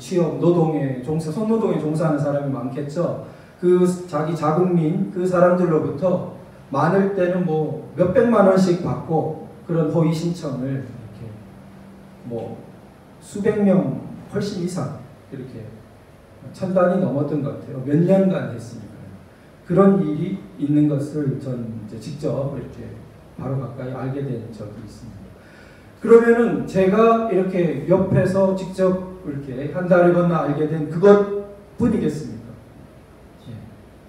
취업, 노동에 손노동에 종사하는 사람이 많겠죠. 그 자기 자국민 그 사람들로부터 많을 때는 뭐 몇백만 원씩 받고 그런 허위 신청을 이렇게 뭐 수백 명 훨씬 이상 이렇게 1000단이 넘었던 것 같아요. 몇 년간 했으니까요. 그런 일이 있는 것을 전 이제 직접 이렇게 바로 가까이 알게 된 적이 있습니다. 그러면은 제가 이렇게 옆에서 직접 이렇게 한 달을 건너 알게 된 그것뿐이겠습니까?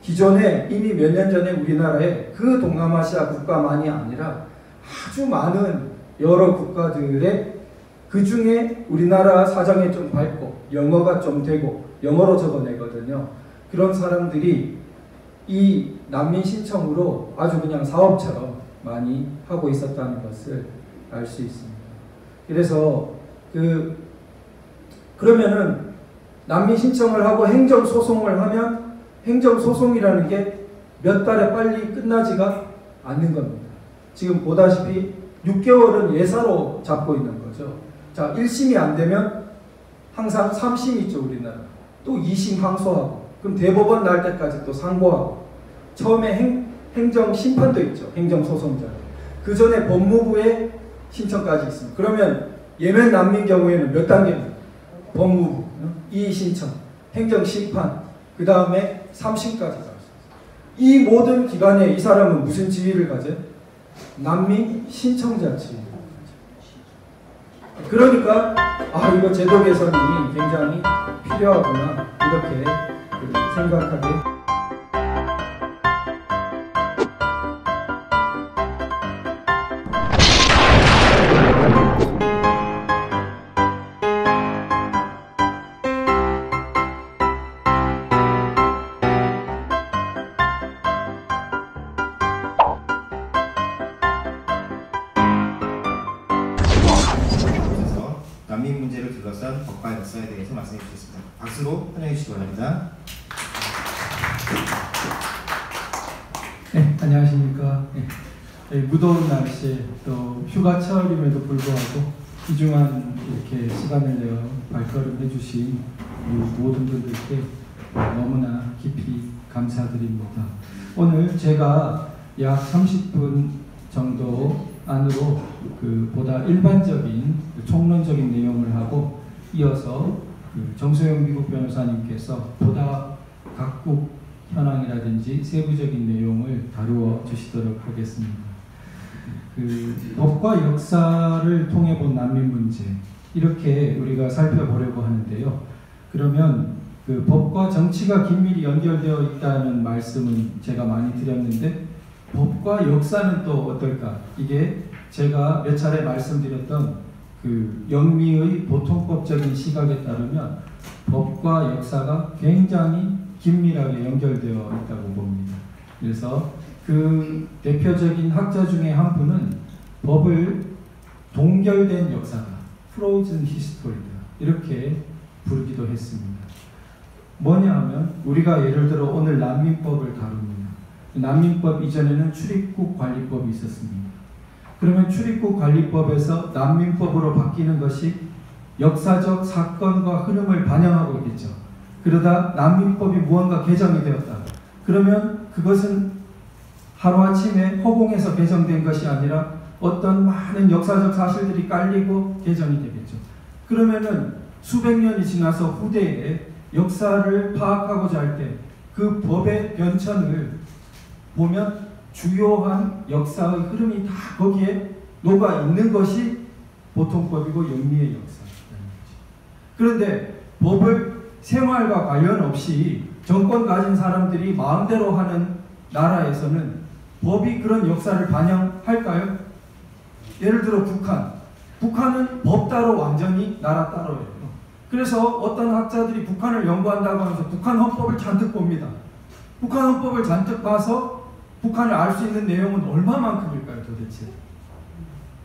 기존에 이미 몇 년 전에 우리나라에 그 동남아시아 국가만이 아니라 아주 많은 여러 국가들의 그 중에 우리나라 사정에 좀 밝고 영어가 좀 되고 영어로 적어내거든요. 그런 사람들이 이 난민 신청으로 아주 그냥 사업처럼 많이 하고 있었다는 것을 알 수 있습니다. 그래서 그러면은 난민 신청을 하고 행정소송을 하면 행정소송이라는 게 몇 달에 빨리 끝나지가 않는 겁니다. 지금 보다시피 6개월은 예사로 잡고 있는 거죠. 자, 1심이 안 되면 항상 3심 있죠, 우리나라. 또 2심 항소하고, 그럼 대법원 날 때까지 또 상고하고, 처음에 행정심판도 있죠, 행정소송자. 그 전에 법무부에 신청까지 있습니다. 그러면 예멘 난민 경우에는 몇 단계입니까? 법무부, 이의신청, 행정심판, 그 다음에 3심까지 가요. 이 모든 기간에 이 사람은 무슨 지위를 가져요? 난민 신청자 지위를 가져요. 그러니까 이거 제도 개선이 굉장히 필요하구나 이렇게 생각하게 난민 문제를 둘러싼 법과 역사에 대해서 말씀해 주셨습니다. 박수로 환영해 주시기 바랍니다. 네, 안녕하십니까. 네, 무더운 날씨 또 휴가철임에도 불구하고 귀중한 이렇게 시간을 내어 발걸음해 주신 모든 분들께 너무나 깊이 감사드립니다. 오늘 제가 약 30분 정도 안으로 보다 일반적인 총론적인 내용을 하고 이어서 정소영 미국 변호사님께서 보다 각국 현황이라든지 세부적인 내용을 다루어 주시도록 하겠습니다. 법과 역사를 통해 본 난민 문제 이렇게 우리가 살펴보려고 하는데요. 그러면 법과 정치가 긴밀히 연결되어 있다는 말씀은 제가 많이 드렸는데 법과 역사는 또 어떨까? 이게 제가 몇 차례 말씀드렸던 영미의 보통법적인 시각에 따르면 법과 역사가 굉장히 긴밀하게 연결되어 있다고 봅니다. 그래서 그 대표적인 학자 중에 한 분은 법을 동결된 역사다, frozen history다 이렇게 부르기도 했습니다. 뭐냐 하면 우리가 예를 들어 오늘 난민법을 다룹니다. 난민법 이전에는 출입국 관리법이 있었습니다. 그러면 출입국 관리법에서 난민법으로 바뀌는 것이 역사적 사건과 흐름을 반영하고 있겠죠. 그러다 난민법이 무언가 개정이 되었다. 그러면 그것은 하루아침에 허공에서 개정된 것이 아니라 어떤 많은 역사적 사실들이 깔리고 개정이 되겠죠. 그러면은 수백 년이 지나서 후대에 역사를 파악하고자 할 때 그 법의 변천을 보면 주요한 역사의 흐름이 다 거기에 녹아 있는 것이 보통법이고 영미의 역사라는 거죠. 그런데 법을 생활과 관련 없이 정권 가진 사람들이 마음대로 하는 나라에서는 법이 그런 역사를 반영할까요? 예를 들어 북한은 법 따로 완전히 나라 따로예요. 그래서 어떤 학자들이 북한을 연구한다고 하면서 북한 헌법을 잔뜩 봅니다. 북한 헌법을 잔뜩 봐서 북한을 알 수 있는 내용은 얼마만큼일까요, 도대체?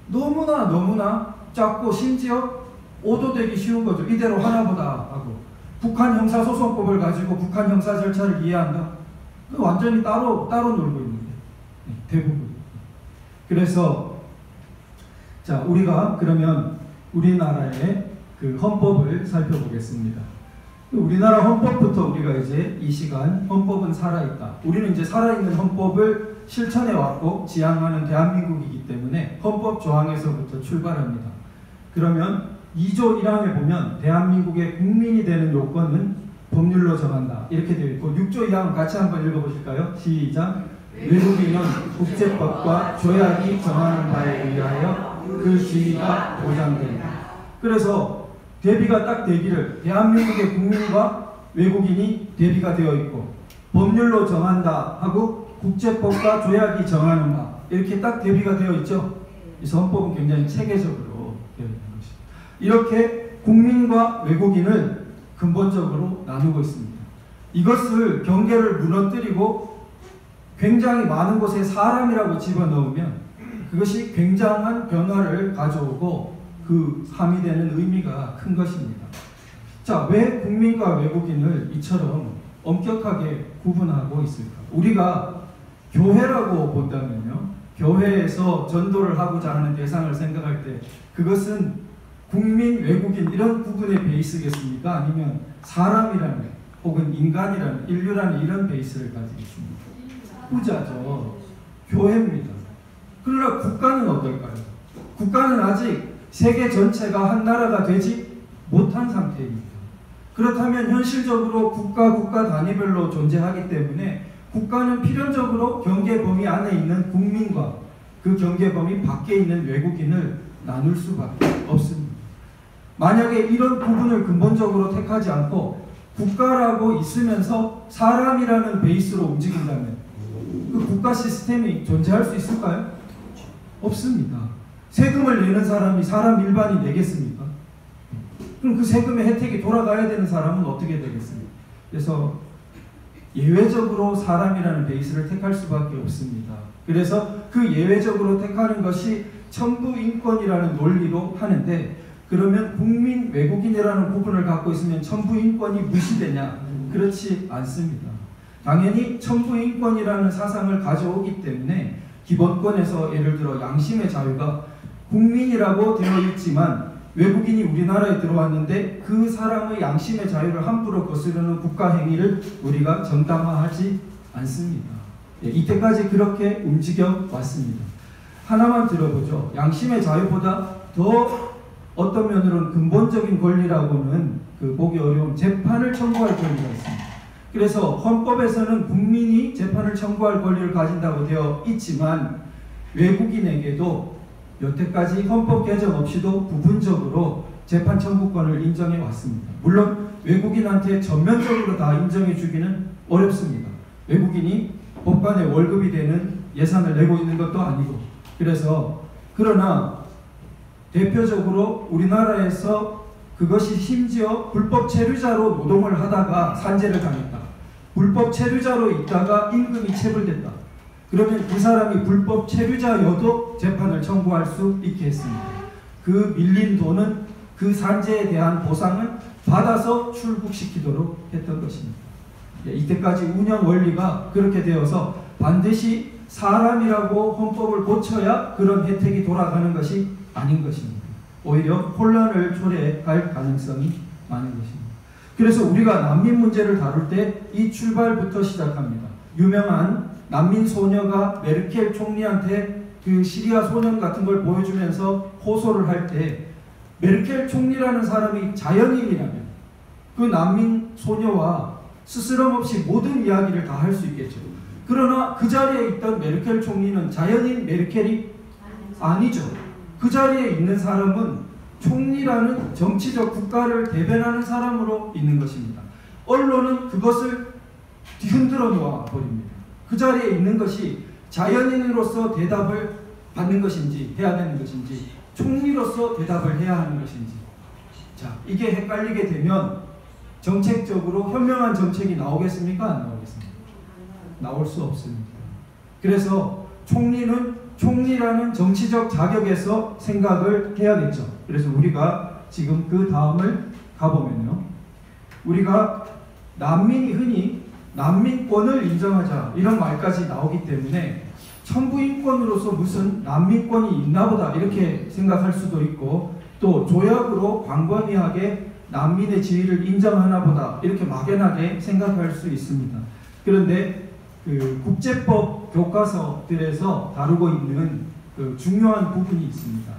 너무나 작고 심지어 오도되기 쉬운 거죠. 이대로 하나보다 하고. 북한 형사소송법을 가지고 북한 형사 절차를 이해한다? 완전히 따로 놀고 있는데. 대부분. 그래서 자, 우리가 그러면 우리나라의 그 헌법을 살펴보겠습니다. 우리나라 헌법부터 우리가 이제 이 시간 헌법은 살아있다. 우리는 이제 살아있는 헌법을 실천해 왔고 지향하는 대한민국이기 때문에 헌법 조항에서부터 출발합니다. 그러면 2조 1항에 보면 대한민국의 국민이 되는 요건은 법률로 정한다. 이렇게 되어 있고 6조 2항 같이 한번 읽어보실까요? 시작. 외국인은 국제법과 조약이 정하는 바에 의하여 그 지위가 보장된다. 그래서 대비가 딱 되기를 대한민국의 국민과 외국인이 대비가 되어 있고 법률로 정한다 하고 국제법과 조약이 정하는 바 이렇게 딱 대비가 되어 있죠. 이 헌법은 굉장히 체계적으로 되어 있는 것입니다. 이렇게 국민과 외국인을 근본적으로 나누고 있습니다. 이것을 경계를 무너뜨리고 굉장히 많은 곳에 사람이라고 집어넣으면 그것이 굉장한 변화를 가져오고 그 함의되는 의미가 큰 것입니다. 자, 왜 국민과 외국인을 이처럼 엄격하게 구분하고 있을까? 우리가 교회라고 본다면요, 교회에서 전도를 하고자 하는 대상을 생각할 때 그것은 국민, 외국인 이런 구분의 베이스겠습니까? 아니면 사람이라는 혹은 인간이라는 인류라는 이런 베이스를 가지겠습니까? 후자죠. 교회입니다. 그러나 국가는 어떨까요? 국가는 아직 세계 전체가 한 나라가 되지 못한 상태입니다. 그렇다면 현실적으로 국가 단위별로 존재하기 때문에 국가는 필연적으로 경계 범위 안에 있는 국민과 그 경계 범위 밖에 있는 외국인을 나눌 수밖에 없습니다. 만약에 이런 부분을 근본적으로 택하지 않고 국가라고 있으면서 사람이라는 베이스로 움직인다면 그 국가 시스템이 존재할 수 있을까요? 없습니다. 세금을 내는 사람이 사람 일반이 내겠습니까? 그럼 그 세금의 혜택이 돌아가야 되는 사람은 어떻게 되겠습니까? 그래서 예외적으로 사람이라는 베이스를 택할 수밖에 없습니다. 그래서 그 예외적으로 택하는 것이 천부인권이라는 논리로 하는데, 그러면 국민, 외국인이라는 부분을 갖고 있으면 천부인권이 무시되냐? 그렇지 않습니다. 당연히 천부인권이라는 사상을 가져오기 때문에 기본권에서 예를 들어 양심의 자유가 국민이라고 되어 있지만 외국인이 우리나라에 들어왔는데 그 사람의 양심의 자유를 함부로 거스르는 국가 행위를 우리가 정당화하지 않습니다. 이때까지 그렇게 움직여 왔습니다. 하나만 들어보죠. 양심의 자유보다 더 어떤 면으로는 근본적인 권리라고는 보기 어려운 재판을 청구할 권리가 있습니다. 그래서 헌법에서는 국민이 재판을 청구할 권리를 가진다고 되어 있지만 외국인에게도 여태까지 헌법 개정 없이도 부분적으로 재판 청구권을 인정해 왔습니다. 물론 외국인한테 전면적으로 다 인정해 주기는 어렵습니다. 외국인이 법관의 월급이 되는 예산을 내고 있는 것도 아니고, 그래서 그러나 대표적으로 우리나라에서 그것이 심지어 불법 체류자로 노동을 하다가 산재를 당했다. 불법 체류자로 있다가 임금이 체불됐다. 그러면 그 사람이 불법 체류자여도 재판을 청구할 수 있게 했습니다. 그 밀린 돈은 그 산재에 대한 보상을 받아서 출국시키도록 했던 것입니다. 이때까지 운영 원리가 그렇게 되어서 반드시 사람이라고 헌법을 고쳐야 그런 혜택이 돌아가는 것이 아닌 것입니다. 오히려 혼란을 초래할 가능성이 많은 것입니다. 그래서 우리가 난민 문제를 다룰 때 이 출발부터 시작합니다. 유명한 난민 소녀가 메르켈 총리한테 그 시리아 소년 같은 걸 보여주면서 호소를 할 때 메르켈 총리라는 사람이 자연인이라면 그 난민 소녀와 스스럼 없이 모든 이야기를 다 할 수 있겠죠. 그러나 그 자리에 있던 메르켈 총리는 자연인 메르켈이 아니죠. 그 자리에 있는 사람은 총리라는 정치적 국가를 대변하는 사람으로 있는 것입니다. 언론은 그것을 뒤흔들어 놓아 버립니다. 그 자리에 있는 것이 자연인으로서 대답을 받는 것인지 해야 되는 것인지 총리로서 대답을 해야 하는 것인지, 자, 이게 헷갈리게 되면 정책적으로 현명한 정책이 나오겠습니까? 안 나오겠습니까? 나올 수 없습니다. 그래서 총리는 총리라는 정치적 자격에서 생각을 해야겠죠. 그래서 우리가 지금 그 다음을 가보면요, 우리가 난민이 흔히 난민권을 인정하자 이런 말까지 나오기 때문에 천부인권으로서 무슨 난민권이 있나보다 이렇게 생각할 수도 있고, 또 조약으로 광범위하게 난민의 지위를 인정하나 보다 이렇게 막연하게 생각할 수 있습니다. 그런데 그 국제법 교과서들에서 다루고 있는 그 중요한 부분이 있습니다.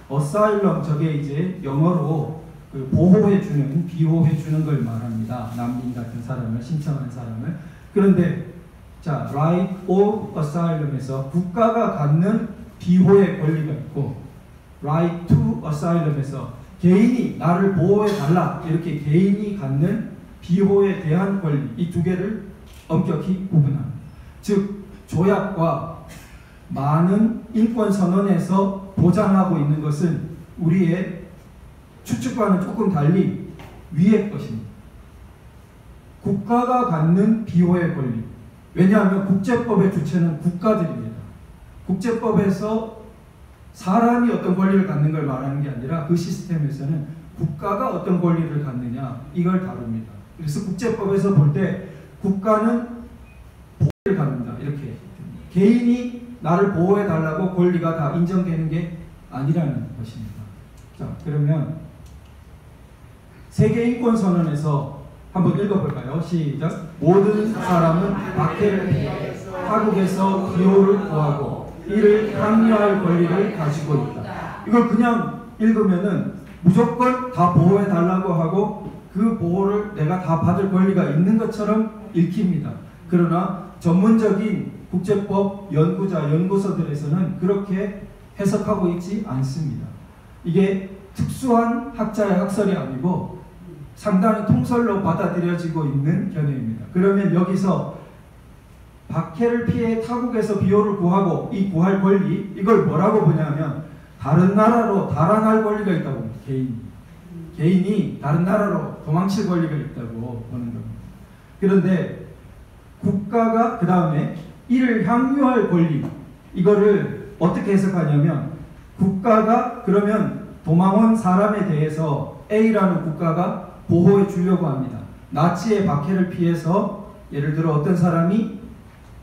어사일럼, 저게 이제 영어로 그 보호해주는, 비호해주는 걸 말합니다. 난민 같은 사람을, 신청한 사람을. 그런데 자, right of asylum에서 국가가 갖는 비호의 권리가 있고, right to asylum에서 개인이 나를 보호해달라 이렇게 개인이 갖는 비호에 대한 권리, 이 두 개를 엄격히 구분합니다. 즉 조약과 많은 인권선언에서 보장하고 있는 것은 우리의 추측과는 조금 달리 위의 것입니다. 국가가 갖는 비호의 권리. 왜냐하면 국제법의 주체는 국가들입니다. 국제법에서 사람이 어떤 권리를 갖는 걸 말하는 게 아니라 그 시스템에서는 국가가 어떤 권리를 갖느냐 이걸 다룹니다. 그래서 국제법에서 볼 때 국가는 보호를 갖는다 이렇게, 개인이 나를 보호해 달라고 권리가 다 인정되는 게 아니라는 것입니다. 자, 그러면 세계인권선언에서 한번 읽어볼까요? 시작. 모든 사람은 박해를 피해 타국에서 비호를 구하고 이를 항의할 권리를 가지고 있다. 이걸 그냥 읽으면은 무조건 다 보호해 달라고 하고 그 보호를 내가 다 받을 권리가 있는 것처럼 읽힙니다. 그러나 전문적인 국제법 연구자, 연구소들에서는 그렇게 해석하고 있지 않습니다. 이게 특수한 학자의 학설이 아니고 상당히 통설로 받아들여지고 있는 견해입니다. 그러면 여기서 박해를 피해 타국에서 비호를 구하고 이 구할 권리, 이걸 뭐라고 보냐면 다른 나라로 달아날 권리가 있다고 봅니다. 개인이 다른 나라로 도망칠 권리가 있다고 보는 겁니다. 그런데 국가가 그 다음에 이를 향유할 권리, 이거를 어떻게 해석하냐면 국가가 그러면 도망온 사람에 대해서 A라는 국가가 보호해 주려고 합니다. 나치의 박해를 피해서 예를 들어 어떤 사람이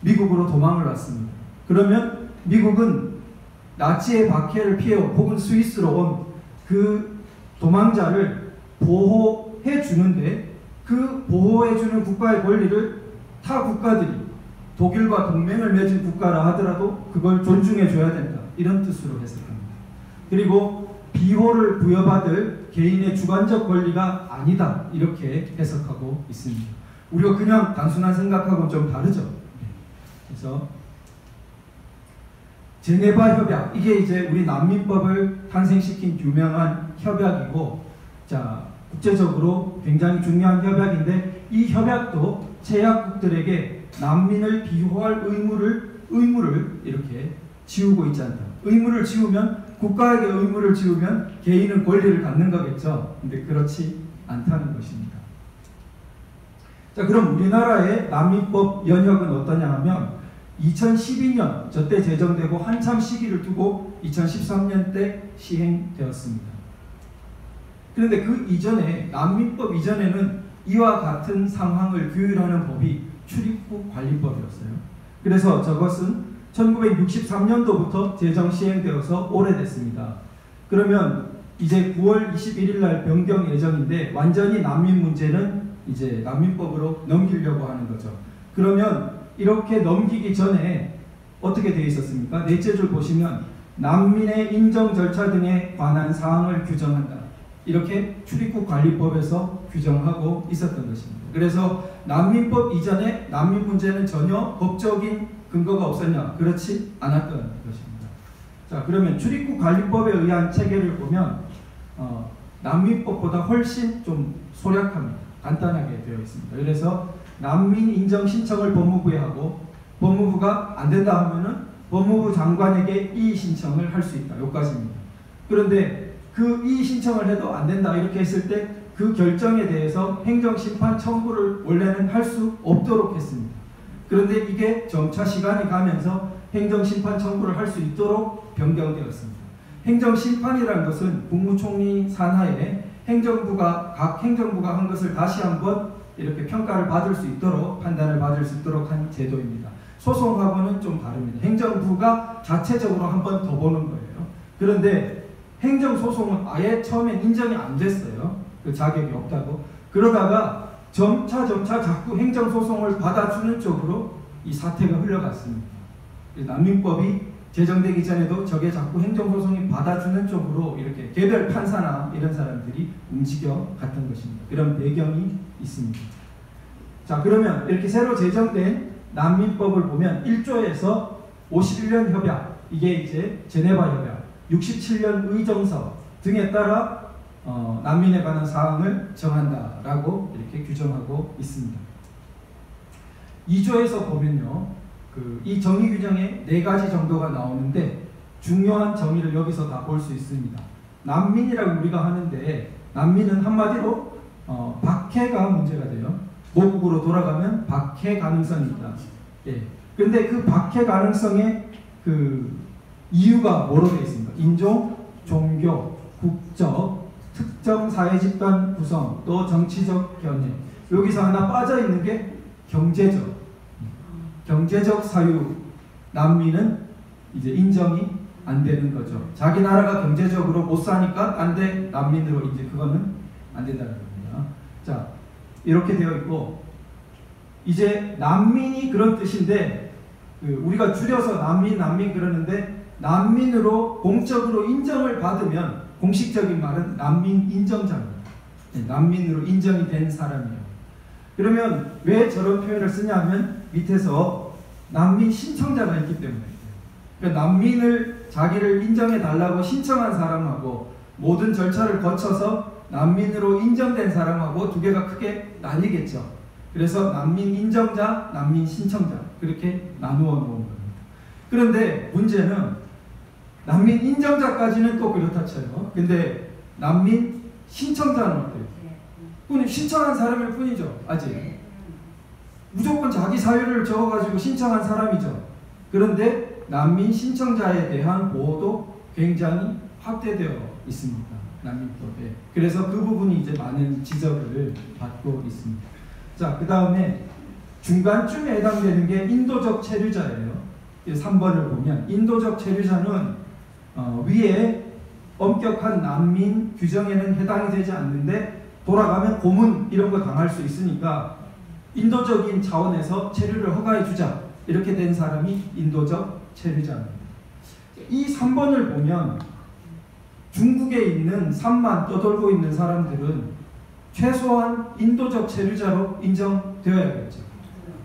미국으로 도망을 왔습니다. 그러면 미국은 나치의 박해를 피해 혹은 스위스로 온 그 도망자를 보호해 주는데 그 보호해 주는 국가의 권리를 타 국가들이 독일과 동맹을 맺은 국가라 하더라도 그걸 존중해 줘야 된다. 이런 뜻으로 해석합니다. 그리고 비호를 부여받을 개인의 주관적 권리가 아니다. 이렇게 해석하고 있습니다. 우리가 그냥 단순한 생각하고는 좀 다르죠. 그래서 제네바 협약, 이게 이제 우리 난민법을 탄생시킨 유명한 협약이고, 자, 국제적으로 굉장히 중요한 협약인데 이 협약도 제약국들에게 난민을 비호할 의무를 이렇게 지우고 있지 않다. 의무를 지우면, 국가에게 의무를 지우면 개인은 권리를 갖는 거겠죠. 근데 그렇지 않다는 것입니다. 자, 그럼 우리나라의 난민법 연혁은 어떠냐 하면 2012년 저때 제정되고 한참 시기를 두고 2013년 때 시행되었습니다. 그런데 그 이전에, 난민법 이전에는 이와 같은 상황을 규율하는 법이 출입국 관리법이었어요. 그래서 저것은 1963년도부터 제정 시행되어서 오래됐습니다. 그러면 이제 9월 21일 날 변경 예정인데 완전히 난민 문제는 이제 난민법으로 넘기려고 하는 거죠. 그러면 이렇게 넘기기 전에 어떻게 되어 있었습니까? 넷째 줄 보시면 난민의 인정 절차 등에 관한 사항을 규정한다. 이렇게 출입국 관리법에서 규정하고 있었던 것입니다. 그래서 난민법 이전에 난민 문제는 전혀 법적인 근거가 없었냐? 그렇지 않았던 것입니다. 자, 그러면 출입국 관리법에 의한 체계를 보면 난민법보다 훨씬 좀 소략합니다. 간단하게 되어 있습니다. 그래서 난민 인정 신청을 법무부에 하고 법무부가 안 된다 하면은 법무부 장관에게 이의 신청을 할 수 있다. 여기까지입니다. 그런데 그 이의 신청을 해도 안 된다 이렇게 했을 때 그 결정에 대해서 행정심판 청구를 원래는 할 수 없도록 했습니다. 그런데 이게 점차 시간이 가면서 행정심판 청구를 할 수 있도록 변경되었습니다. 행정심판이라는 것은 국무총리 산하에 각 행정부가 한 것을 다시 한번 이렇게 평가를 받을 수 있도록, 판단을 받을 수 있도록 한 제도입니다. 소송하고는 좀 다릅니다. 행정부가 자체적으로 한 번 더 보는 거예요. 그런데 행정소송은 아예 처음엔 인정이 안 됐어요. 그 자격이 없다고. 그러다가 점차 자꾸 행정소송을 받아주는 쪽으로 이 사태가 흘러갔습니다. 난민법이 제정되기 전에도 저게 자꾸 행정소송이 받아주는 쪽으로 이렇게 개별 판사나 이런 사람들이 움직여 갔던 것입니다. 그런 배경이 있습니다. 자, 그러면 이렇게 새로 제정된 난민법을 보면 1조에서 51년 협약, 이게 이제 제네바 협약, 67년 의정서 등에 따라 난민에 관한 사항을 정한다라고 이렇게 규정하고 있습니다. 2조에서 보면요, 이 정의 규정에 4가지 정도가 나오는데 중요한 정의를 여기서 다 볼 수 있습니다. 난민이라고 우리가 하는데 난민은 한마디로 박해가 문제가 돼요. 모국으로 돌아가면 박해 가능성이 있다. 예. 근데 그 박해 가능성의 그 이유가 뭐로 되어 있습니까? 인종, 종교, 국적, 특정 사회 집단 구성, 또 정치적 견해. 여기서 하나 빠져 있는 게 경제적 사유. 난민은 이제 인정이 안 되는 거죠. 자기 나라가 경제적으로 못 사니까 딴 데 난민으로 이제 그거는 안 된다는 겁니다. 자, 이렇게 되어 있고, 이제 난민이 그런 뜻인데 우리가 줄여서 난민 그러는데, 난민으로 공적으로 인정을 받으면 공식적인 말은 난민 인정자입니다. 난민으로 인정이 된 사람이에요. 그러면 왜 저런 표현을 쓰냐면 밑에서 난민 신청자가 있기 때문에, 그러니까 난민을 자기를 인정해 달라고 신청한 사람하고 모든 절차를 거쳐서 난민으로 인정된 사람하고 두 개가 크게 나뉘겠죠. 그래서 난민 인정자, 난민 신청자, 그렇게 나누어 놓은 겁니다. 그런데 문제는 난민 인정자까지는 또 그렇다 쳐요. 근데 난민 신청자는 어때요? 그건 신청한 사람일 뿐이죠. 아직 무조건 자기 사유를 적어가지고 신청한 사람이죠. 그런데 난민 신청자에 대한 보호도 굉장히 확대되어 있습니다. 난민법에. 그래서 그 부분이 이제 많은 지적을 받고 있습니다. 자, 그 다음에 중간쯤에 해당되는 게 인도적 체류자예요. 3번을 보면 인도적 체류자는 위에 엄격한 난민 규정에는 해당이 되지 않는데 돌아가면 고문 이런 거 당할 수 있으니까 인도적인 차원에서 체류를 허가해 주자, 이렇게 된 사람이 인도적 체류자입니다. 이 3번을 보면 중국에 있는 산만 떠돌고 있는 사람들은 최소한 인도적 체류자로 인정되어야겠죠.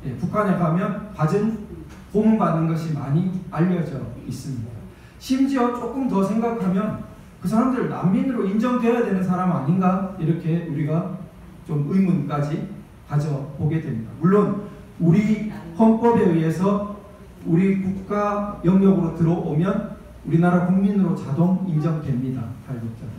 예, 북한에 가면 받은 고문받는 것이 많이 알려져 있습니다. 심지어 조금 더 생각하면 그 사람들 난민으로 인정되어야 되는 사람 아닌가, 이렇게 우리가 좀 의문까지 가져보게 됩니다. 물론 우리 헌법에 의해서 우리 국가 영역으로 들어오면 우리나라 국민으로 자동 인정됩니다. 탈북자는.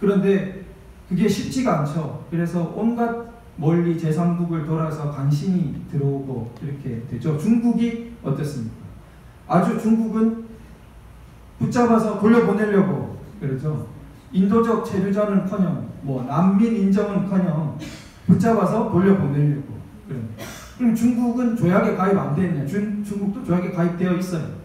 그런데 그게 쉽지가 않죠. 그래서 온갖 멀리 제3국을 돌아서 간신히 들어오고 이렇게 되죠. 중국이 어떻습니까? 아주 중국은 붙잡아서 돌려보내려고 그러죠. 인도적 체류자는커녕 난민 인정은커녕 붙잡아서 돌려보내려고 그럽니다. 그럼 중국은 조약에 가입 안 돼 있냐? 중국도 조약에 가입되어 있어요.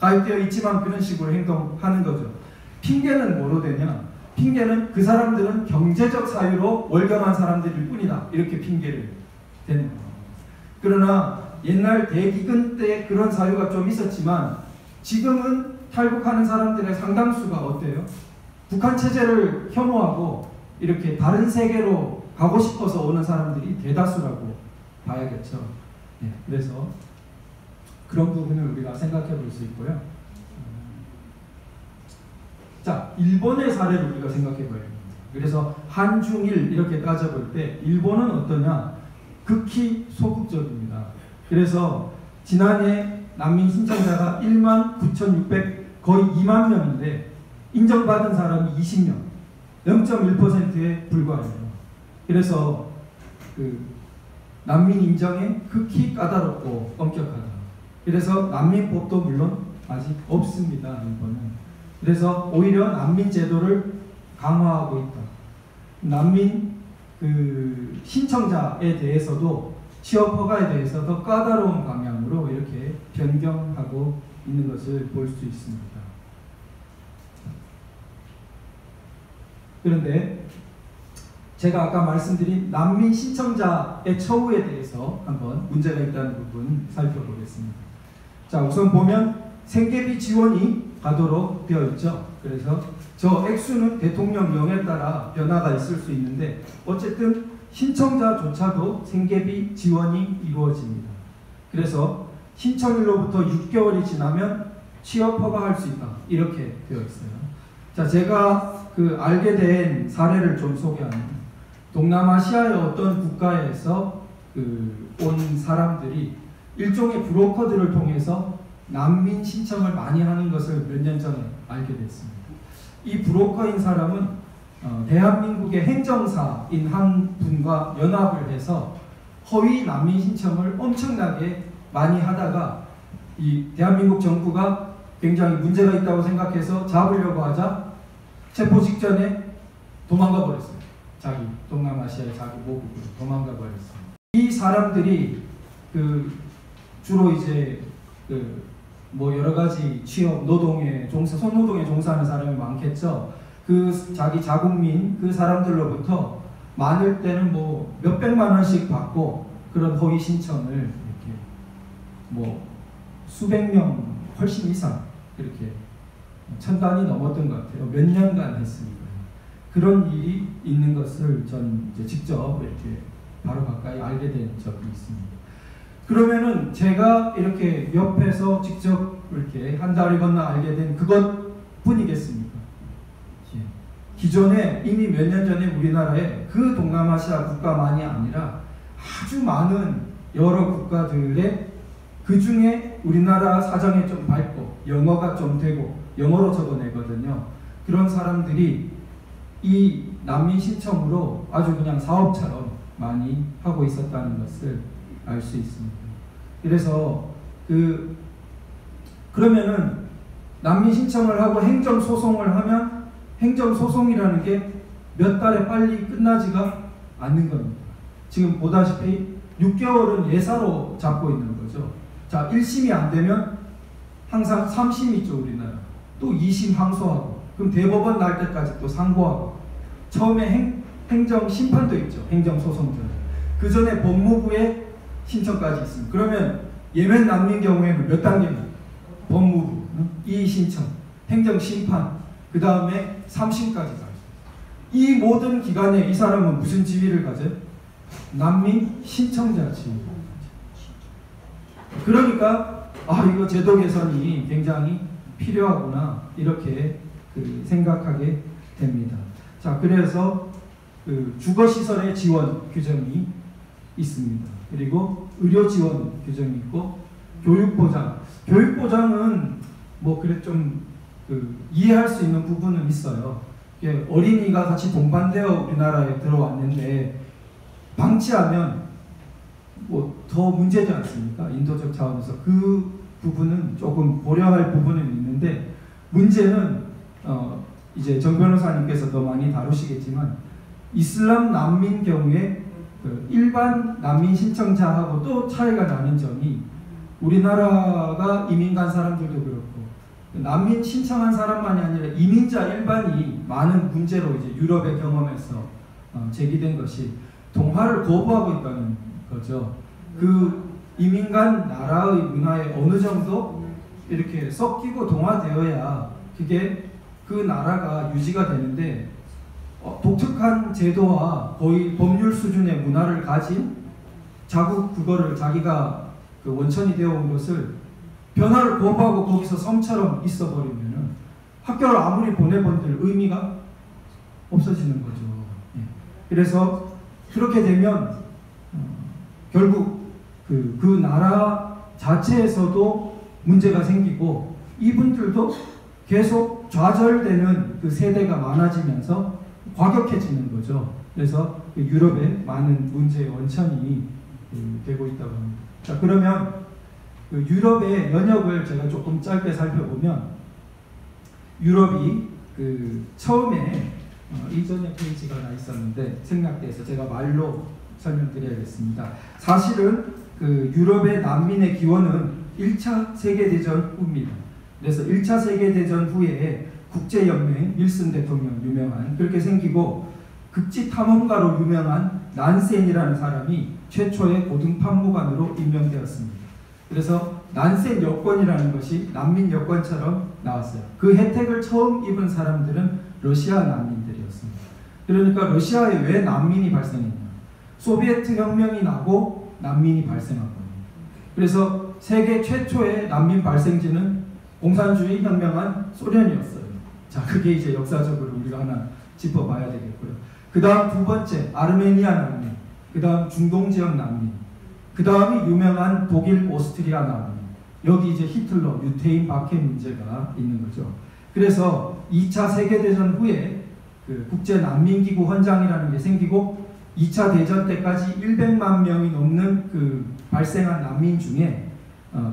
가입되어 있지만 그런 식으로 행동하는 거죠. 핑계는 뭐로 되냐? 핑계는 그 사람들은 경제적 사유로 월경한 사람들일 뿐이다, 이렇게 핑계를 대는 거예요. 그러나 옛날 대기근 때 그런 사유가 좀 있었지만 지금은 탈북하는 사람들의 상당수가 어때요? 북한 체제를 혐오하고 이렇게 다른 세계로 가고 싶어서 오는 사람들이 대다수라고 봐야겠죠. 네, 그래서 그런 부분을 우리가 생각해 볼 수 있고요. 자, 일본의 사례를 우리가 생각해 봐야 됩니다. 그래서 한중일 이렇게 따져볼 때 일본은 어떠냐? 극히 소극적입니다. 그래서 지난해 난민 신청자가 19,600 거의 2만 명인데 인정받은 사람이 20명, 0.1%에 불과해요. 그래서 난민 인정에 극히 까다롭고 엄격하다. 그래서 난민법도 물론 아직 없습니다, 일본은. 그래서 오히려 난민 제도를 강화하고 있다. 난민 신청자에 대해서도 취업 허가에 대해서 더 까다로운 방향으로 이렇게 변경하고 있는 것을 볼 수 있습니다. 그런데 제가 아까 말씀드린 난민 신청자의 처우에 대해서 한번 문제가 있다는 부분 살펴보겠습니다. 자, 우선 보면 생계비 지원이 가도록 되어 있죠. 그래서 저 액수는 대통령령에 따라 변화가 있을 수 있는데 어쨌든 신청자조차도 생계비 지원이 이루어집니다. 그래서 신청일로부터 6개월이 지나면 취업 허가할 수 있다. 이렇게 되어 있어요. 자, 제가 알게 된 사례를 좀 소개합니다. 동남아시아의 어떤 국가에서 온 사람들이 일종의 브로커들을 통해서 난민 신청을 많이 하는 것을 몇 년 전에 알게 됐습니다. 이 브로커인 사람은 대한민국의 행정사인 한 분과 연합을 해서 허위 난민 신청을 엄청나게 많이 하다가 이 대한민국 정부가 굉장히 문제가 있다고 생각해서 잡으려고 하자 체포 직전에 도망가 버렸어요. 동남아시아의 자기 모국으로 도망가 버렸어요. 이 사람들이 주로 이제 뭐 여러 가지 취업, 노동에 손노동에 종사하는 사람이 많겠죠. 자기 자국민 그 사람들로부터 많을 때는 뭐 몇백만 원씩 받고 그런 허위 신청을 이렇게 뭐 수백 명 훨씬 이상 이렇게 1000단이 넘었던 것 같아요. 몇 년간 했으니까. 그런 일이 있는 것을 전 이제 직접 이렇게 바로 가까이 알게 된 적이 있습니다. 그러면은 제가 이렇게 옆에서 직접 이렇게 한 달이 건너 알게 된 그것뿐이겠습니까? 예. 기존에 이미 몇 년 전에 우리나라에 그 동남아시아 국가만이 아니라 아주 많은 여러 국가들의 그 중에 우리나라 사정에 좀 밝고 영어가 좀 되고 영어로 적어내거든요. 그런 사람들이 이 난민 신청으로 아주 그냥 사업처럼 많이 하고 있었다는 것을 알 수 있습니다. 그래서 그러면은 난민 신청을 하고 행정 소송을 하면 행정 소송이라는 게 몇 달에 빨리 끝나지가 않는 겁니다. 지금 보다시피 6개월은 예사로 잡고 있는 거죠. 자, 1심이 안 되면 항상 3심 있죠, 우리나라. 또 2심 항소하고, 그럼 대법원 날 때까지 또 상고하고, 처음에 행정 심판도 있죠, 행정 소송 전에. 그 전에 법무부에 신청까지 있습니다. 그러면 예멘 난민 경우에는 몇 단계입니까? 법무부, 이의 신청, 행정 심판, 그 다음에 3심까지 가죠. 이 모든 기간에 이 사람은 무슨 지위를 가져요? 난민 신청자 지위를 가져요. 그러니까 이거 제도 개선이 굉장히 필요하구나 이렇게 생각하게 됩니다. 자, 그래서 주거시설의 지원 규정이 있습니다. 그리고 의료 지원 규정이 있고 교육보장. 교육보장은 뭐 그래 좀 이해할 수 있는 부분은 있어요. 어린이가 같이 동반되어 우리나라에 들어왔는데 방치하면 뭐 더 문제지 않습니까? 인도적 차원에서 그 부분은 조금 고려할 부분은 있는데 문제는 이제 정 변호사님께서 더 많이 다루시겠지만 이슬람 난민 경우에 일반 난민 신청자하고 또 차이가 나는 점이 우리나라가 이민 간 사람들도 그렇고 난민 신청한 사람만이 아니라 이민자 일반이 많은 문제로 이제 유럽의 경험에서 제기된 것이 동화를 거부하고 있다는 거죠. 그 이민 간 나라의 문화에 어느 정도 이렇게 섞이고 동화되어야 그게 그 나라가 유지가 되는데 독특한 제도와 거의 법률 수준의 문화를 가진 그거를 자기가 원천이 되어 온 것을 변화를 거부하고 거기서 섬처럼 있어 버리면은 학교를 아무리 보내본들 의미가 없어지는 거죠. 예. 그래서 그렇게 되면 결국 그 나라 자체에서도 문제가 생기고 이분들도 계속 좌절되는 그 세대가 많아지면서 과격해지는 거죠. 그래서 유럽의 많은 문제의 원천이 되고 있다고 합니다. 자, 그러면 유럽의 연역을 제가 조금 짧게 살펴보면 유럽이 처음에 이전에 페이지가 하나 있었는데 생략돼서 제가 말로 설명드려야겠습니다. 사실은 유럽의 난민의 기원은 1차 세계대전 후입니다. 그래서 1차 세계대전 후에 국제연맹 윌슨 대통령 유명한 그렇게 생기고 극지 탐험가로 유명한 난센이라는 사람이 최초의 고등 판무관으로 임명되었습니다. 그래서 난센 여권이라는 것이 난민 여권처럼 나왔어요. 그 혜택을 처음 입은 사람들은 러시아 난민들이었습니다. 그러니까 러시아에 왜 난민이 발생했냐? 소비에트 혁명이 나고 난민이 발생한 겁니다. 그래서 세계 최초의 난민 발생지는 공산주의 혁명한 소련이었어요. 자, 그게 이제 역사적으로 우리가 하나 짚어봐야 되겠고요. 그 다음 두 번째, 아르메니아 난민. 그 다음 중동 지역 난민. 그 다음이 유명한 독일, 오스트리아 난민. 여기 이제 히틀러, 유태인 박해 문제가 있는 거죠. 그래서 2차 세계대전 후에 그 국제난민기구 헌장이라는 게 생기고 2차 대전 때까지 100만 명이 넘는 그 발생한 난민 중에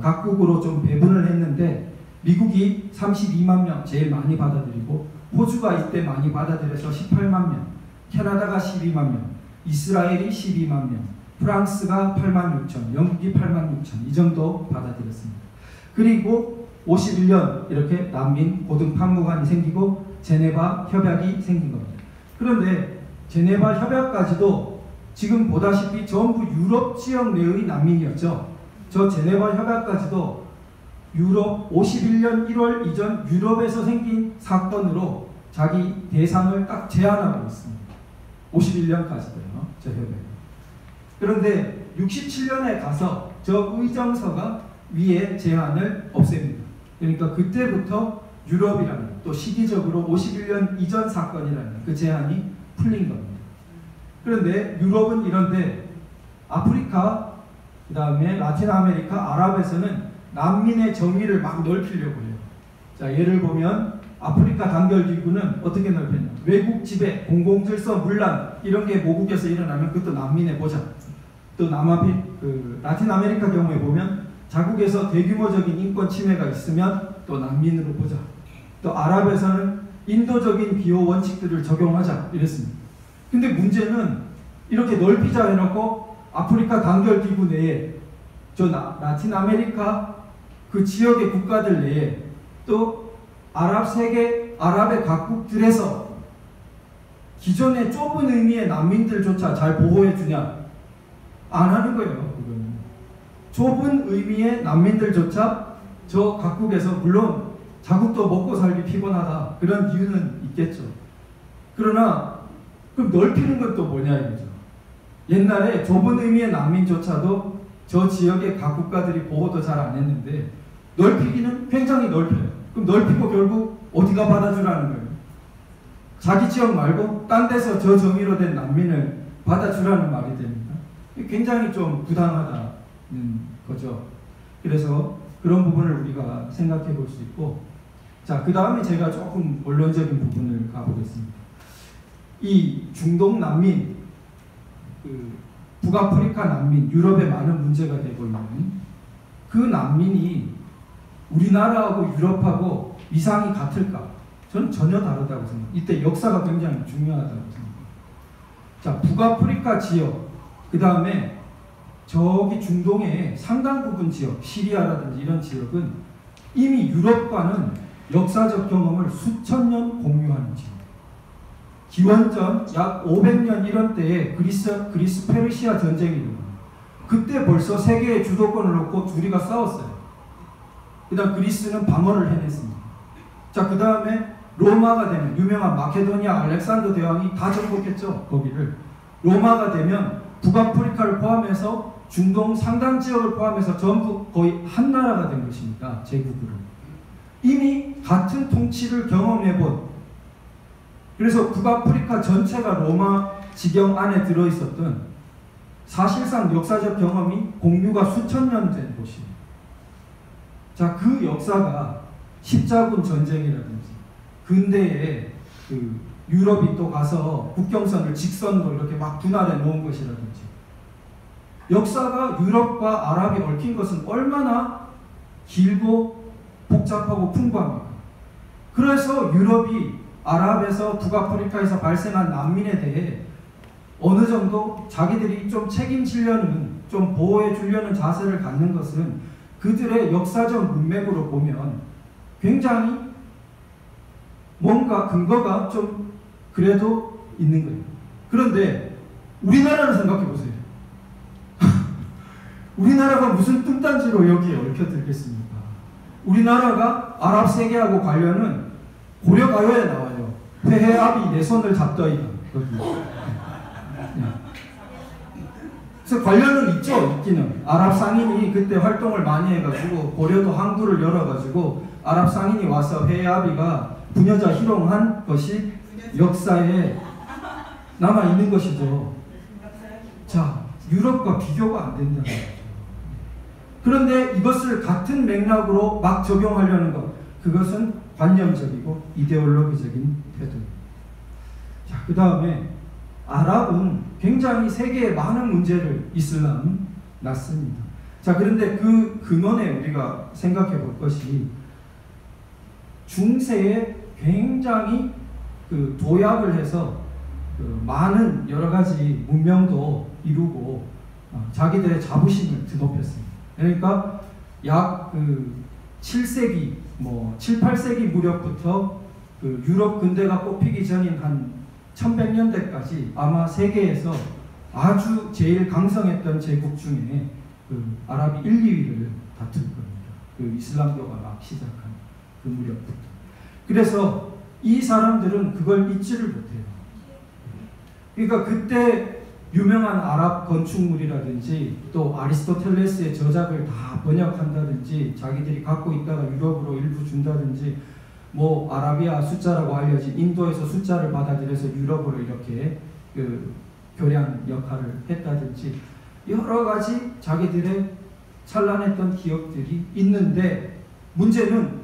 각국으로 좀 배분을 했는데 미국이 32만 명 제일 많이 받아들이고 호주가 이때 많이 받아들여서 18만 명, 캐나다가 12만 명, 이스라엘이 12만 명, 프랑스가 8만 6천, 영국이 8만 6천 이 정도 받아들였습니다. 그리고 51년 이렇게 난민 고등 판무관이 생기고 제네바 협약이 생긴 겁니다. 그런데 제네바 협약까지도 지금 보다시피 전부 유럽 지역 내의 난민이었죠. 저 제네바 협약까지도 유럽 51년 1월 이전 유럽에서 생긴 사건으로 자기 대상을 딱 제한하고 있습니다. 51년까지도요. 저 협약. 그런데 67년에 가서 저 의정서가 위에 제한을 없앱니다. 그러니까 그때부터 유럽이라는 또 시기적으로 51년 이전 사건이라는 그 제한이 풀린 겁니다. 그런데 유럽은 이런데 아프리카, 그 다음에 라틴 아메리카, 아랍에서는 난민의 정의를 막 넓히려고 해요. 자, 예를 보면 아프리카 단결기구는 어떻게 넓혔냐? 외국 지배, 공공질서 문란 이런 게 모국에서 일어나면 그것도 난민의 보장. 또 라틴 아메리카 경우에 보면 자국에서 대규모적인 인권 침해가 있으면 또 난민으로 보자. 또 아랍에서는 인도적인 기호 원칙들을 적용하자 이랬습니다. 근데 문제는 이렇게 넓히자 해놓고 아프리카 단결기구 내에 저 라틴 아메리카 그 지역의 국가들 내에 또 아랍 세계, 아랍의 각국들에서 기존의 좁은 의미의 난민들조차 잘 보호해 주냐? 안 하는 거예요. 그거는. 좁은 의미의 난민들조차 저 각국에서 물론 자국도 먹고 살기 피곤하다 그런 이유는 있겠죠. 그러나 그럼 넓히는 건 또 뭐냐 이거죠. 옛날에 좁은 의미의 난민조차도 저 지역의 각 국가들이 보호도 잘 안 했는데 넓히기는 굉장히 넓혀요. 그럼 넓히고 결국 어디가 받아주라는 거예요? 자기 지역 말고 딴 데서 저 정의로 된 난민을 받아주라는 말이 됩니다. 굉장히 좀 부당하다는 거죠. 그래서 그런 부분을 우리가 생각해 볼 수 있고, 자, 그 다음에 제가 조금 원론적인 부분을 가보겠습니다. 이 중동 난민, 북아프리카 난민, 유럽에 많은 문제가 되고 있는 그 난민이 우리나라하고 유럽하고 위상이 같을까? 저는 전혀 다르다고 생각합니다. 이때 역사가 굉장히 중요하다고 생각합니다. 자, 북아프리카 지역, 그 다음에 저기 중동의 상당 부분 지역, 시리아라든지 이런 지역은 이미 유럽과는 역사적 경험을 수천 년 공유하는 지역. 기원전 약 500년 이런 때에 그리스 페르시아 전쟁이 일어납니다. 그때 벌써 세계의 주도권을 놓고 둘이가 싸웠어요. 그 다음 그리스는 방어를 해냈습니다. 자, 그 다음에 로마가 되면 유명한 마케도니아 알렉산더 대왕이 다 정복했죠. 거기를. 로마가 되면 북아프리카를 포함해서 중동 상당 지역을 포함해서 전부 거의 한 나라가 된 것입니다. 제국으로. 이미 같은 통치를 경험해본, 그래서 북아프리카 전체가 로마 지경 안에 들어있었던 사실상 역사적 경험이 공유가 수천 년 된 곳입니다. 자, 그 역사가 십자군 전쟁이라든지 근대에 그 유럽이 또 가서 국경선을 직선으로 이렇게 막 분할해 놓은 것이라든지 역사가 유럽과 아랍이 얽힌 것은 얼마나 길고 복잡하고 풍부합니까? 그래서 유럽이 아랍에서 북아프리카에서 발생한 난민에 대해 어느 정도 자기들이 좀 책임지려는, 좀 보호해 주려는 자세를 갖는 것은 그들의 역사적 문맥으로 보면 굉장히 뭔가 근거가 좀 그래도 있는 거예요. 그런데 우리나라를 생각해 보세요. 우리나라가 무슨 뚱딴지로 여기에 얽혀들겠습니까? 우리나라가 아랍 세계하고 관련은 고려 가요에 나와요. 회해압이 내 손을 잡더이다. 거기. 그래서 관련은 있죠, 있기는. 아랍 상인이 그때 활동을 많이 해가지고 고려도 항구를 열어가지고 아랍 상인이 와서 회해압이가 부녀자 희롱한 것이 역사에 남아 있는 것이죠. 자, 유럽과 비교가 안 된다는 거죠. 그런데 이것을 같은 맥락으로 막 적용하려는 것, 그것은 관념적이고 이데올로기적인 태도입니다. 자, 그 다음에 아랍은 굉장히 세계의 많은 문제를 이슬람은 낳습니다. 자, 그런데 그 근원에 우리가 생각해 볼 것이 중세에 굉장히 그 도약을 해서 그 많은 여러 가지 문명도 이루고 자기들의 자부심을 드높였습니다. 그러니까 약 그 7세기, 7, 8세기 무렵부터 그 유럽 근대가 뽑히기 전인 한 1100년대까지 아마 세계에서 아주 제일 강성했던 제국 중에 그 아랍이 1, 2위를 다툴 겁니다. 그 이슬람교가 막 시작한 그 무렵부터. 그래서 이 사람들은 그걸 잊지를 못해요. 그러니까 그때 유명한 아랍 건축물이라든지 또 아리스토텔레스의 저작을 다 번역한다든지 자기들이 갖고 있다가 유럽으로 일부 준다든지 아라비아 숫자라고 알려진 인도에서 숫자를 받아들여서 유럽으로 이렇게 그 교량 역할을 했다든지 여러 가지 자기들의 찬란했던 기억들이 있는데 문제는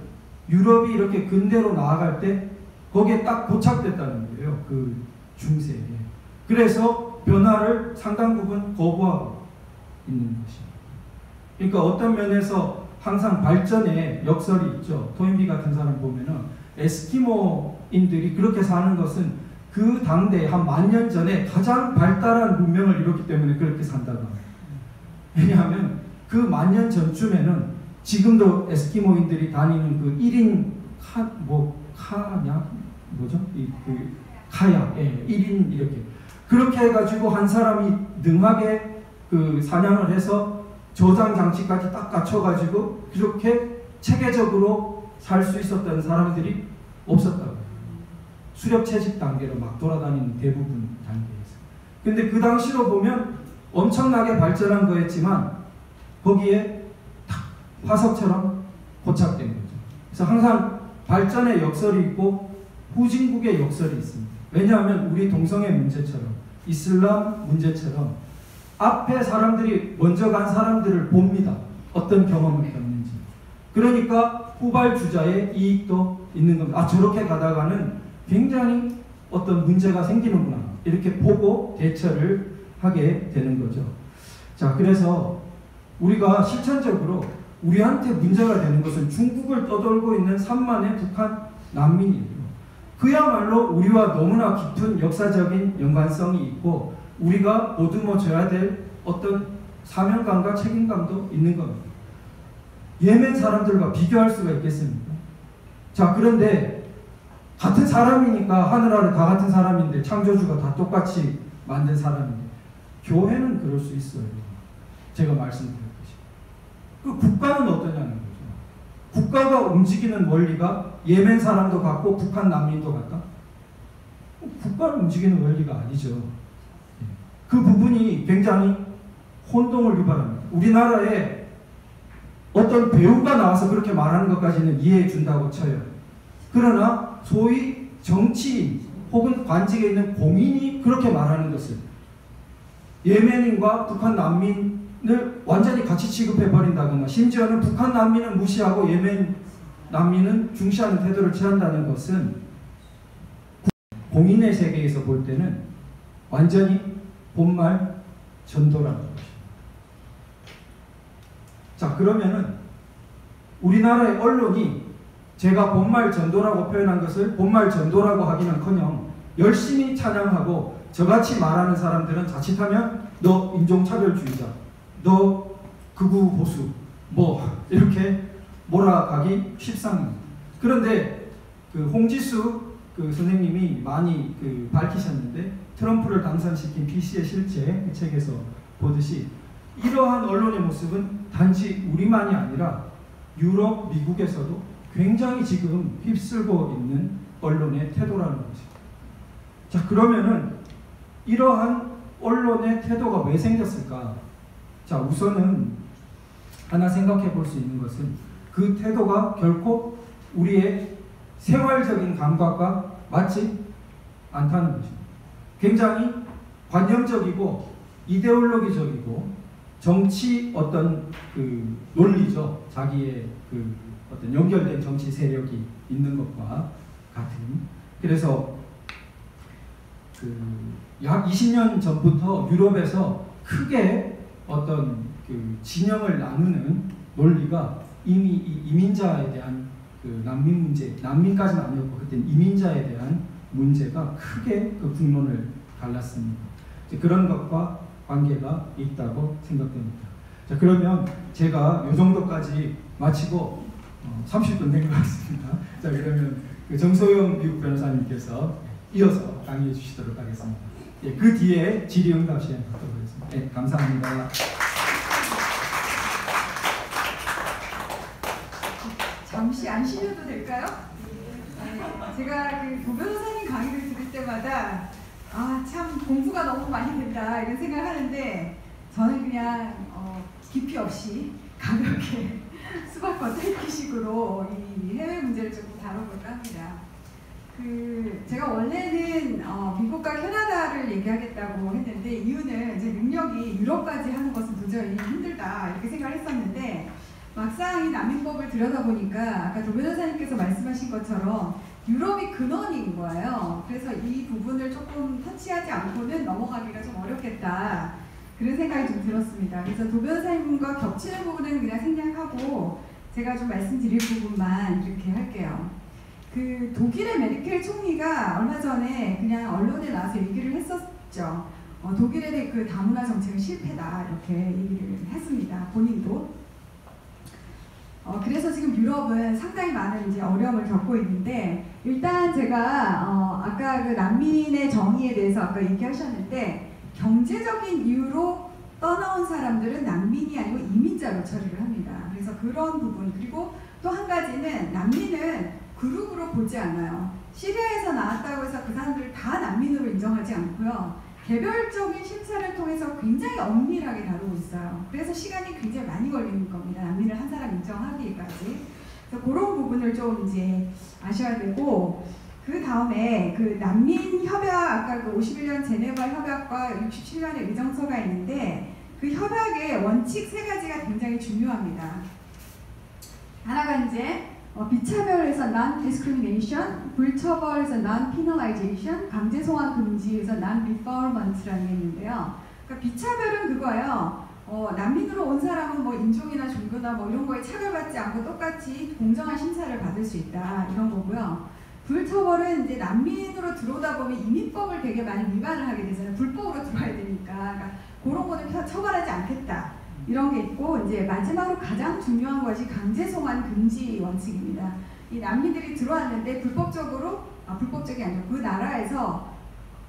유럽이 이렇게 근대로 나아갈 때 거기에 딱 고착됐다는 거예요. 그 중세에. 그래서 변화를 상당 부분 거부하고 있는 것입니다. 그러니까 어떤 면에서 항상 발전의 역설이 있죠. 토인비 같은 사람 보면은 에스키모인들이 그렇게 사는 것은 그 당대 한 10,000년 전에 가장 발달한 문명을 이뤘기 때문에 그렇게 산다고 합니다. 왜냐하면 그 10,000년 전쯤에는 지금도 에스키모인들이 다니는 그 1인 카냐? 뭐죠? 카야. 1인 이렇게. 그렇게 해가지고 한 사람이 능하게 그 사냥을 해서 저장 장치까지 딱 갖춰가지고 그렇게 체계적으로 살 수 있었던 사람들이 없었다고. 수렵 채집 단계로 막 돌아다니는 대부분 단계에서. 근데 그 당시로 보면 엄청나게 발전한 거였지만 거기에 탁 화석처럼 고착된 거죠. 그래서 항상 발전의 역설이 있고 후진국의 역설이 있습니다. 왜냐하면 우리 동성애 문제처럼 이슬람 문제처럼 앞에 사람들이 먼저 간 사람들을 봅니다. 어떤 경험을 겪는지. 그러니까 후발주자의 이익도 있는 겁니다. 저렇게 가다가는 굉장히 어떤 문제가 생기는구나. 이렇게 보고 대처를 하게 되는 거죠. 자, 그래서 우리가 실천적으로 우리한테 문제가 되는 것은 중국을 떠돌고 있는 3만의 북한 난민이에요. 그야말로 우리와 너무나 깊은 역사적인 연관성이 있고 우리가 보듬어줘야 될 어떤 사명감과 책임감도 있는 겁니다. 예멘 사람들과 비교할 수가 있겠습니까? 자, 그런데 같은 사람이니까 하늘 아래 다 같은 사람인데 창조주가 다 똑같이 만든 사람인데 교회는 그럴 수 있어요. 제가 말씀드렸듯이. 그 국가는 어떠냐는 거죠. 국가가 움직이는 원리가 예멘 사람도 같고 북한 난민도 같다? 국가를 움직이는 원리가 아니죠. 그 부분이 굉장히 혼동을 유발합니다. 우리나라에 어떤 배우가 나와서 그렇게 말하는 것까지는 이해해 준다고 쳐요. 그러나 소위 정치인 혹은 관직에 있는 공인이 그렇게 말하는 것을 예멘인과 북한 난민을 완전히 같이 취급해버린다거나 심지어는 북한 난민은 무시하고 예멘 난민은 중시하는 태도를 취한다는 것은 공인의 세계에서 볼 때는 완전히 본말 전도라는 것입니다. 자, 그러면은 우리나라의 언론이 제가 본말 전도라고 표현한 것을 본말 전도라고 하기는커녕 열심히 찬양하고 저같이 말하는 사람들은 자칫하면 너 인종차별주의자, 너 극우 보수, 이렇게 몰아가기 십상입니다. 그런데 그 홍지수 그 선생님이 많이 그 밝히셨는데 트럼프를 당선시킨 BC의 실체 그 책에서 보듯이 이러한 언론의 모습은 단지 우리만이 아니라 유럽, 미국에서도 굉장히 지금 휩쓸고 있는 언론의 태도라는 거죠. 자, 그러면은 이러한 언론의 태도가 왜 생겼을까? 자, 우선은 하나 생각해 볼 수 있는 것은 그 태도가 결코 우리의 생활적인 감각과 맞지 않다는 거죠. 굉장히 관념적이고 이데올로기적이고 정치 어떤 그 논리죠. 자기의 그 어떤 연결된 정치 세력이 있는 것과 같은. 그래서 그 약 20년 전부터 유럽에서 크게 어떤 그 진영을 나누는 논리가 이미 이 이민자에 대한 그 난민 문제, 난민까지는 아니었고 그때는 이민자에 대한 문제가 크게 그 국론을 갈랐습니다. 그런 것과 관계가 있다고 생각됩니다. 자, 그러면 제가 이 정도까지 마치고 30분 된 것 같습니다. 자, 그러면 그 정소영 미국 변호사님께서 이어서 강의해 주시도록 하겠습니다. 예, 그 뒤에 질의응답 시간 갖도록 하겠습니다. 예, 감사합니다. 잠시 안 쉬셔도 될까요? 제가 그 도 변호사님 강의를 들을 때마다 참 공부가 너무 많이 된다 이런 생각을 하는데 저는 그냥 깊이 없이 가볍게 수박과 텔기식으로 이 해외 문제를 조금 다뤄볼까 합니다. 제가 원래는 미국과 캐나다를 얘기하겠다고 했는데 이유는 제 능력이 유럽까지 하는 것은 도저히 힘들다 이렇게 생각을 했었는데 막상 이 난민법을 들여다보니까 아까 도 변호사님께서 말씀하신 것처럼 유럽이 근원인 거예요. 그래서 이 부분을 조금 터치하지 않고는 넘어가기가 좀 어렵겠다 그런 생각이 좀 들었습니다. 그래서 도 변호사님과 겹치는 부분은 그냥 생략하고 제가 좀 말씀드릴 부분만 이렇게 할게요. 그 독일의 메르켈 총리가 얼마 전에 그냥 언론에 나와서 얘기를 했었죠. 독일의 그 다문화 정책은 실패다 이렇게 얘기를 했습니다. 본인도. 그래서 지금 유럽은 상당히 많은 이제 어려움을 겪고 있는데 일단 제가 아까 그 난민의 정의에 대해서 아까 얘기하셨는데 경제적인 이유로 떠나온 사람들은 난민이 아니고 이민자로 처리를 합니다. 그래서 그런 부분 그리고 또 한 가지는 난민은 그룹으로 보지 않아요. 시리아에서 나왔다고 해서 그 사람들을 다 난민으로 인정하지 않고요. 개별적인 심사를 통해서 굉장히 엄밀하게 다루고 있어요. 그래서 시간이 굉장히 많이 걸리는 겁니다. 난민을 한 사람 인정하기까지. 그래서 그런 부분을 좀 이제 아셔야 되고 그 다음에 그 난민 협약 아까 그 51년 제네바 협약과 67년의 의정서가 있는데 그 협약의 원칙 세 가지가 굉장히 중요합니다. 하나가 이제 비차별에서 non-discrimination, 불처벌에서 non-penalization, 강제 송환 금지에서 non-refoulement라는 게 있는데요. 그러니까 비차별은 그거예요. 난민으로 온 사람은 뭐 인종이나 종교나 뭐 이런 거에 차별받지 않고 똑같이 공정한 심사를 받을 수 있다 이런 거고요. 불처벌은 이제 난민으로 들어오다 보면 이민법을 되게 많이 위반을 하게 되잖아요. 불법으로 들어와야 되니까. 그러니까 그런 거는 처벌하지 않겠다. 이런 게 있고 이제 마지막으로 가장 중요한 것이 강제 송환 금지 원칙입니다. 이 난민들이 들어왔는데 불법적이 아니고 그 나라에서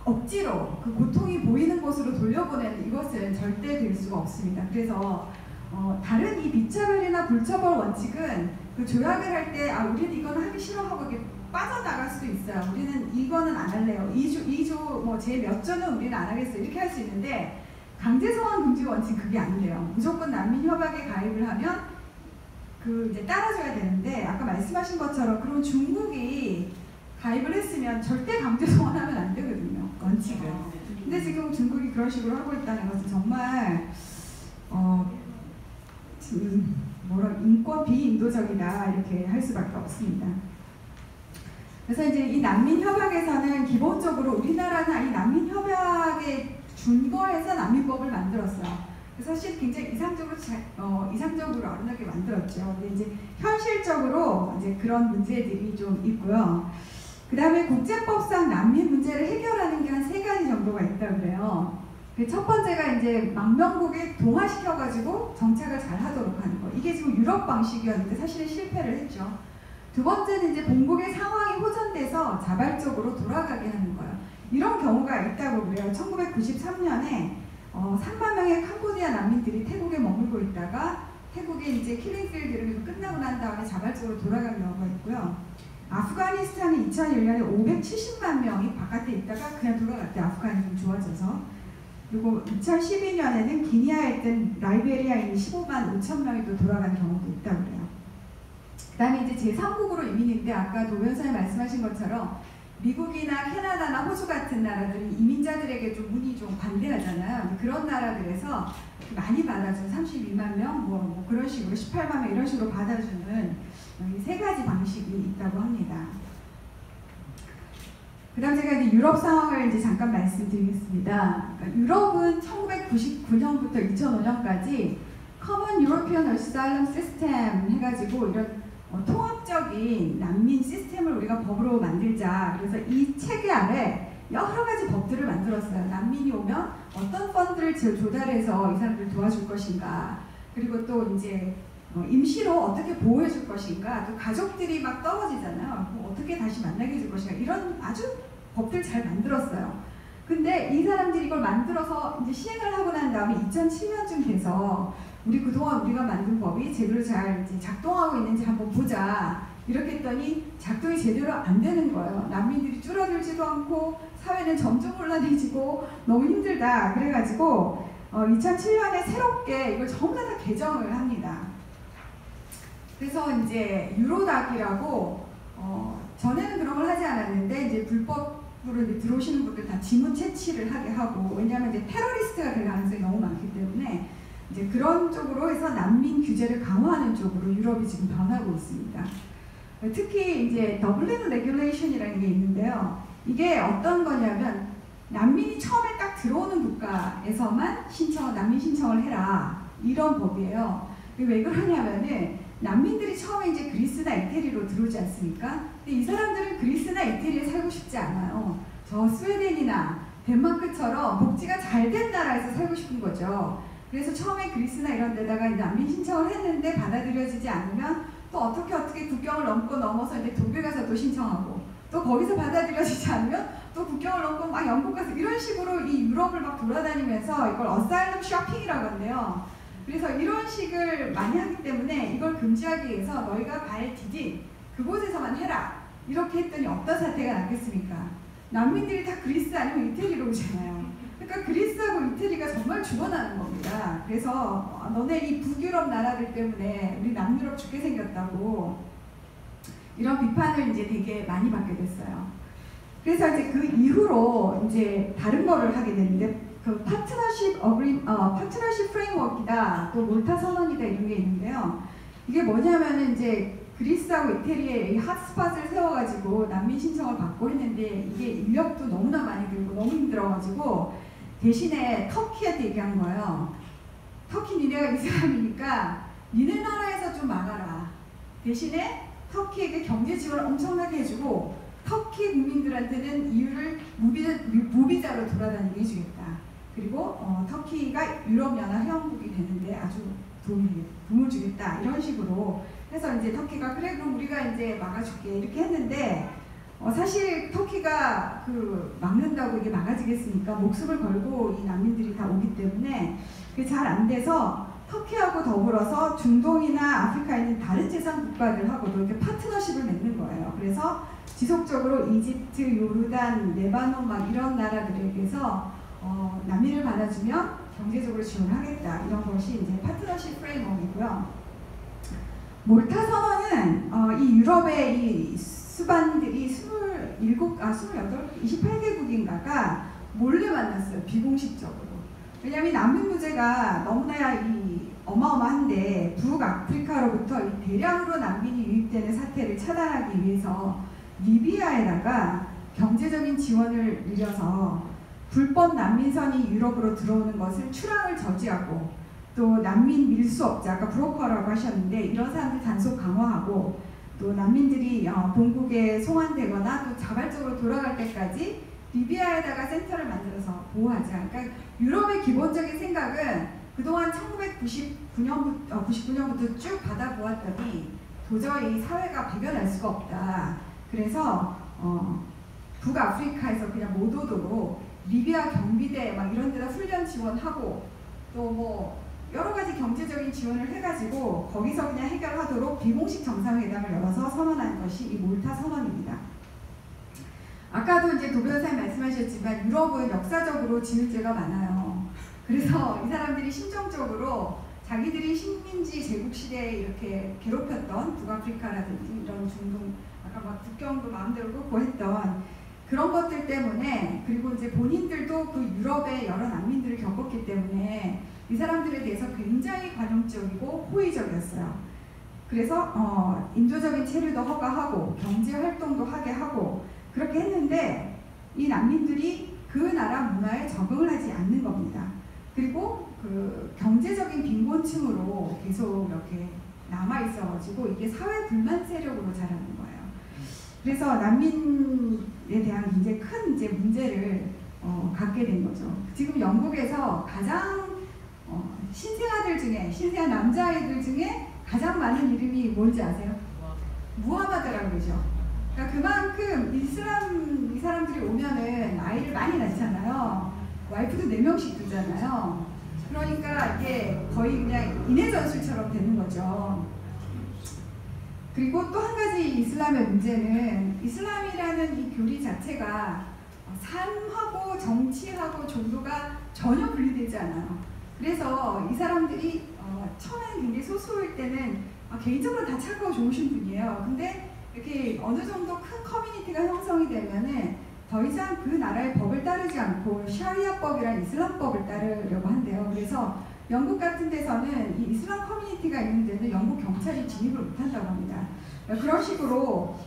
억지로 그 고통이 보이는 곳으로 돌려보내는 이것은 절대 될 수가 없습니다. 그래서 다른 이 비차별이나 불처벌 원칙은 그 조약을 할 때 우리는 이거는 하기 싫어하고 이렇게 빠져나갈 수도 있어요. 우리는 이거는 안 할래요. 2조 뭐 제 몇 조는 우리는 안 하겠어요. 이렇게 할 수 있는데 강제 송환 금지 원칙 그게 안 돼요. 무조건 난민 협약에 가입을 하면 그 이제 따라줘야 되는데 아까 말씀하신 것처럼 그럼 중국이 가입을 했으면 절대 강제 송환하면 안 되거든요. 원칙은. 근데 지금 중국이 그런 식으로 하고 있다는 것은 정말 지금 인권 비인도적이다 이렇게 할 수밖에 없습니다. 그래서 이제 이 난민 협약에서는 기본적으로 우리나라는 이 난민 협약에 준거해서 난민법을 만들었어요. 그래서 사실 굉장히 이상적으로 아름답게 만들었죠. 근데 이제 현실적으로 이제 그런 문제들이 좀 있고요. 그 다음에 국제법상 난민 문제를 해결하는 게 한 3가지 정도가 있다고 그래요. 첫 번째가 이제 망명국에 동화시켜가지고 정착을 잘 하도록 하는 거. 이게 지금 유럽 방식이었는데 사실은 실패를 했죠. 두 번째는 이제 본국의 상황이 호전돼서 자발적으로 돌아가게 하는 거예요. 이런 경우가 있다고 그래요. 1993년에 3만 명의 캄보디아 난민들이 태국에 머물고 있다가 태국에 이제 킬링필드 이런 게 끝나고 난 다음에 자발적으로 돌아간 경우가 있고요. 아프가니스탄은 2001년에 570만 명이 바깥에 있다가 그냥 돌아갔대. 아프간이 좀 좋아져서. 그리고 2012년에는 기니아에 있던 라이베리아인이 15만 5천 명이 또 돌아간 경우도 있다고 그래요. 그 다음에 이제 제3국으로 이민인데 아까 도 변호사님 말씀하신 것처럼 미국이나 캐나다나 호주 같은 나라들이 이민자들에게 좀 문이 좀 관대하잖아요. 그런 나라들에서 많이 받아주는 32만 명, 뭐 그런 식으로 18만 명 이런 식으로 받아주는 이 3가지 방식이 있다고 합니다. 그 다음 제가 이제 유럽 상황을 이제 잠깐 말씀드리겠습니다. 그러니까 유럽은 1999년부터 2005년까지 Common European Asylum System 해가지고 이런 통합적인 난민 시스템을 우리가 법으로 만들자. 그래서 이 체계 아래 여러 가지 법들을 만들었어요. 난민이 오면 어떤 펀드를 조달해서 이 사람들을 도와줄 것인가. 그리고 또 이제 임시로 어떻게 보호해 줄 것인가. 또 가족들이 막 떨어지잖아요. 어떻게 다시 만나게 해줄 것인가. 이런 아주 법들 잘 만들었어요. 근데 이 사람들이 이걸 만들어서 이제 시행을 하고 난 다음에 2007년쯤 돼서 그동안 우리가 만든 법이 제대로 잘 이제 작동하고 있는지 한번 보자. 이렇게 했더니 작동이 제대로 안 되는 거예요. 난민들이 줄어들지도 않고 사회는 점점 혼란해지고 너무 힘들다. 그래가지고 2007년에 새롭게 이걸 전부 다 개정을 합니다. 그래서 이제 유로닥이라고 전에는 그런 걸 하지 않았는데 이제 불법으로 이제 들어오시는 분들 다 지문 채취를 하게 하고, 왜냐하면 이제 테러리스트가 될 가능성이 너무 많기 때문에 이제 그런 쪽으로 해서 난민 규제를 강화하는 쪽으로 유럽이 지금 변하고 있습니다. 특히 이제 더블린 레귤레이션이라는 게 있는데요. 이게 어떤 거냐면 난민이 처음에 딱 들어오는 국가에서만 난민 신청을 해라. 이런 법이에요. 왜 그러냐면은 난민들이 처음에 이제 그리스나 이태리로 들어오지 않습니까? 근데 이 사람들은 그리스나 이태리에 살고 싶지 않아요. 저 스웨덴이나 덴마크처럼 복지가 잘 된 나라에서 살고 싶은 거죠. 그래서 처음에 그리스나 이런 데다가 난민 신청을 했는데 받아들여지지 않으면 또 어떻게 국경을 넘어서 이제 독일 가서 또 신청하고, 또 거기서 받아들여지지 않으면 또 국경을 넘고 막 영국 가서 이런 식으로 이 유럽을 막 돌아다니면서 이걸 어사일럼 쇼핑이라고 하는데요. 그래서 이런 식을 많이 하기 때문에 이걸 금지하기 위해서 너희가 발 디딘 그곳에서만 해라. 이렇게 했더니 어떤 사태가 났겠습니까? 난민들이 다 그리스 아니면 이태리로 오잖아요. 그러니까 그리스하고 이태리가 정말 죽어나는 겁니다. 그래서 너네 이 북유럽 나라들 때문에 우리 남유럽 죽게 생겼다고 이런 비판을 이제 되게 많이 받게 됐어요. 그래서 이제 그 이후로 이제 다른 거를 하게 되는데 그 파트너십 프레임워크이다, 또 몰타 선언이다 이런 게 있는데요. 이게 뭐냐면은 이제 그리스하고 이태리에 이 핫스팟을 세워가지고 난민 신청을 받고 했는데 이게 인력도 너무나 많이 들고 너무 힘들어가지고 대신에 터키한테 얘기한 거예요. 터키 니네가 이 사람이니까 니네 나라에서 좀 막아라. 대신에 터키에게 경제 지원을 엄청나게 해주고 터키 국민들한테는 이유를 무비자로 돌아다니게 해주겠다. 그리고 터키가 유럽연합 회원국이 되는데 아주 도움을 주겠다. 이런 식으로 해서 이제 터키가 그래 그럼 우리가 이제 막아줄게 이렇게 했는데 사실 터키가 막는다고 이게 막아지겠습니까? 목숨을 걸고 이 난민들이 다 오기 때문에 그게 잘 안 돼서 터키하고 더불어서 중동이나 아프리카에 있는 다른 제3 국가들하고도 이렇게 파트너십을 맺는 거예요. 그래서 지속적으로 이집트, 요르단, 레바논 막 이런 나라들에게서 난민을 받아주면 경제적으로 지원하겠다. 이런 것이 이제 파트너십 프레임워크이고요. 몰타 선언은 이 유럽의 이 수반들이 28개국인가가 몰래 만났어요. 비공식적으로. 왜냐하면 난민 문제가 너무나 어마어마한데 북아프리카로부터 이 대량으로 난민이 유입되는 사태를 차단하기 위해서 리비아에다가 경제적인 지원을 늘려서 불법 난민선이 유럽으로 들어오는 것을 출항을 저지하고, 또 난민 밀수업자, 아까 브로커라고 하셨는데 이런 사람들 단속 강화하고, 또 난민들이 본국에 송환되거나 또 자발적으로 돌아갈 때까지 리비아에다가 센터를 만들어서 보호하자. 그러니까 유럽의 기본적인 생각은 그동안 1999년부터 쭉 받아보았더니 도저히 사회가 배변할 수가 없다. 그래서 북아프리카에서 그냥 못 오도록 리비아 경비대 막 이런 데다 훈련 지원하고 또 뭐 여러 가지 경제적인 지원을 해가지고 거기서 그냥 해결하도록 비공식 정상회담을 열어서 선언한 것이 이 몰타 선언입니다. 아까도 이제 도 변호사님 말씀하셨지만 유럽은 역사적으로 지을 죄가 많아요. 그래서 이 사람들이 심정적으로 자기들이 식민지 제국 시대에 이렇게 괴롭혔던 북아프리카라든지 이런 중동 아까 막 국경도 마음대로 놓고 했던 그런 것들 때문에 그리고 이제 본인들도 그 유럽의 여러 난민들을 겪었기 때문에 이 사람들에 대해서 굉장히 관용적이고 호의적이었어요. 그래서 인도적인 체류도 허가하고 경제 활동도 하게 하고 그렇게 했는데 이 난민들이 그 나라 문화에 적응을 하지 않는 겁니다. 그리고 그 경제적인 빈곤층으로 계속 이렇게 남아 있어가지고 이게 사회 불만 세력으로 자라는 거예요. 그래서 난민에 대한 굉장히 큰 이제 문제를 갖게 된 거죠. 지금 영국에서 가장 신생아들 중에 신생아 남자아이들 중에 가장 많은 이름이 뭔지 아세요? 무하마드라고 그러죠. 그러니까 그만큼 이 사람들이 오면은 아이를 많이 낳잖아요. 와이프도 4명씩 두잖아요. 그러니까 이게 거의 그냥 인해전술처럼 되는 거죠. 그리고 또 한 가지 이슬람의 문제는 이슬람이라는 이 교리 자체가 삶하고 정치하고 종교가 전혀 분리되지 않아요. 그래서 이 사람들이 처음에는 굉장히 소수일 때는 개인적으로 다 착하고 좋으신 분이에요. 근데 이렇게 어느 정도 큰 커뮤니티가 형성이 되면은 더 이상 그 나라의 법을 따르지 않고 샤리아법이란 이슬람법을 따르려고 한대요. 그래서 영국 같은 데서는 이 이슬람 커뮤니티가 있는 데는 영국 경찰이 진입을 못한다고 합니다. 그런 식으로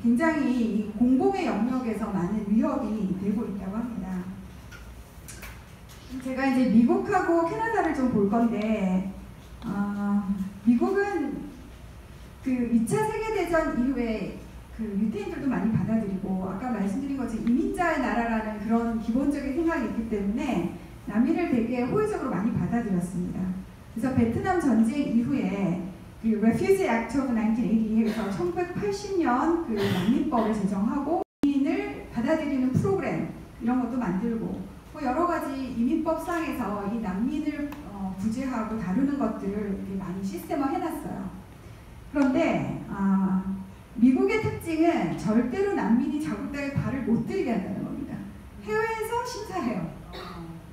굉장히 이 공공의 영역에서 많은 위협이 되고 있다고 합니다. 제가 이제 미국하고 캐나다를 좀 볼 건데 미국은 그 2차 세계대전 이후에 그 유태인들도 많이 받아들이고 아까 말씀드린 것처럼 이민자의 나라라는 그런 기본적인 생각이 있기 때문에 난민을 되게 호의적으로 많이 받아들였습니다. 그래서 베트남 전쟁 이후에 그 Refugee Act of 1980에서 1980년 그 난민법을 제정하고 이민을 받아들이는 프로그램 이런 것도 만들고 뭐 여러 가지 이민법상에서 이 난민을 구제하고 다루는 것들을 많이 시스템화 해놨어요. 그런데 미국의 특징은 절대로 난민이 자국 땅에 발을 못 들이게 한다는 겁니다. 해외에서 심사해요.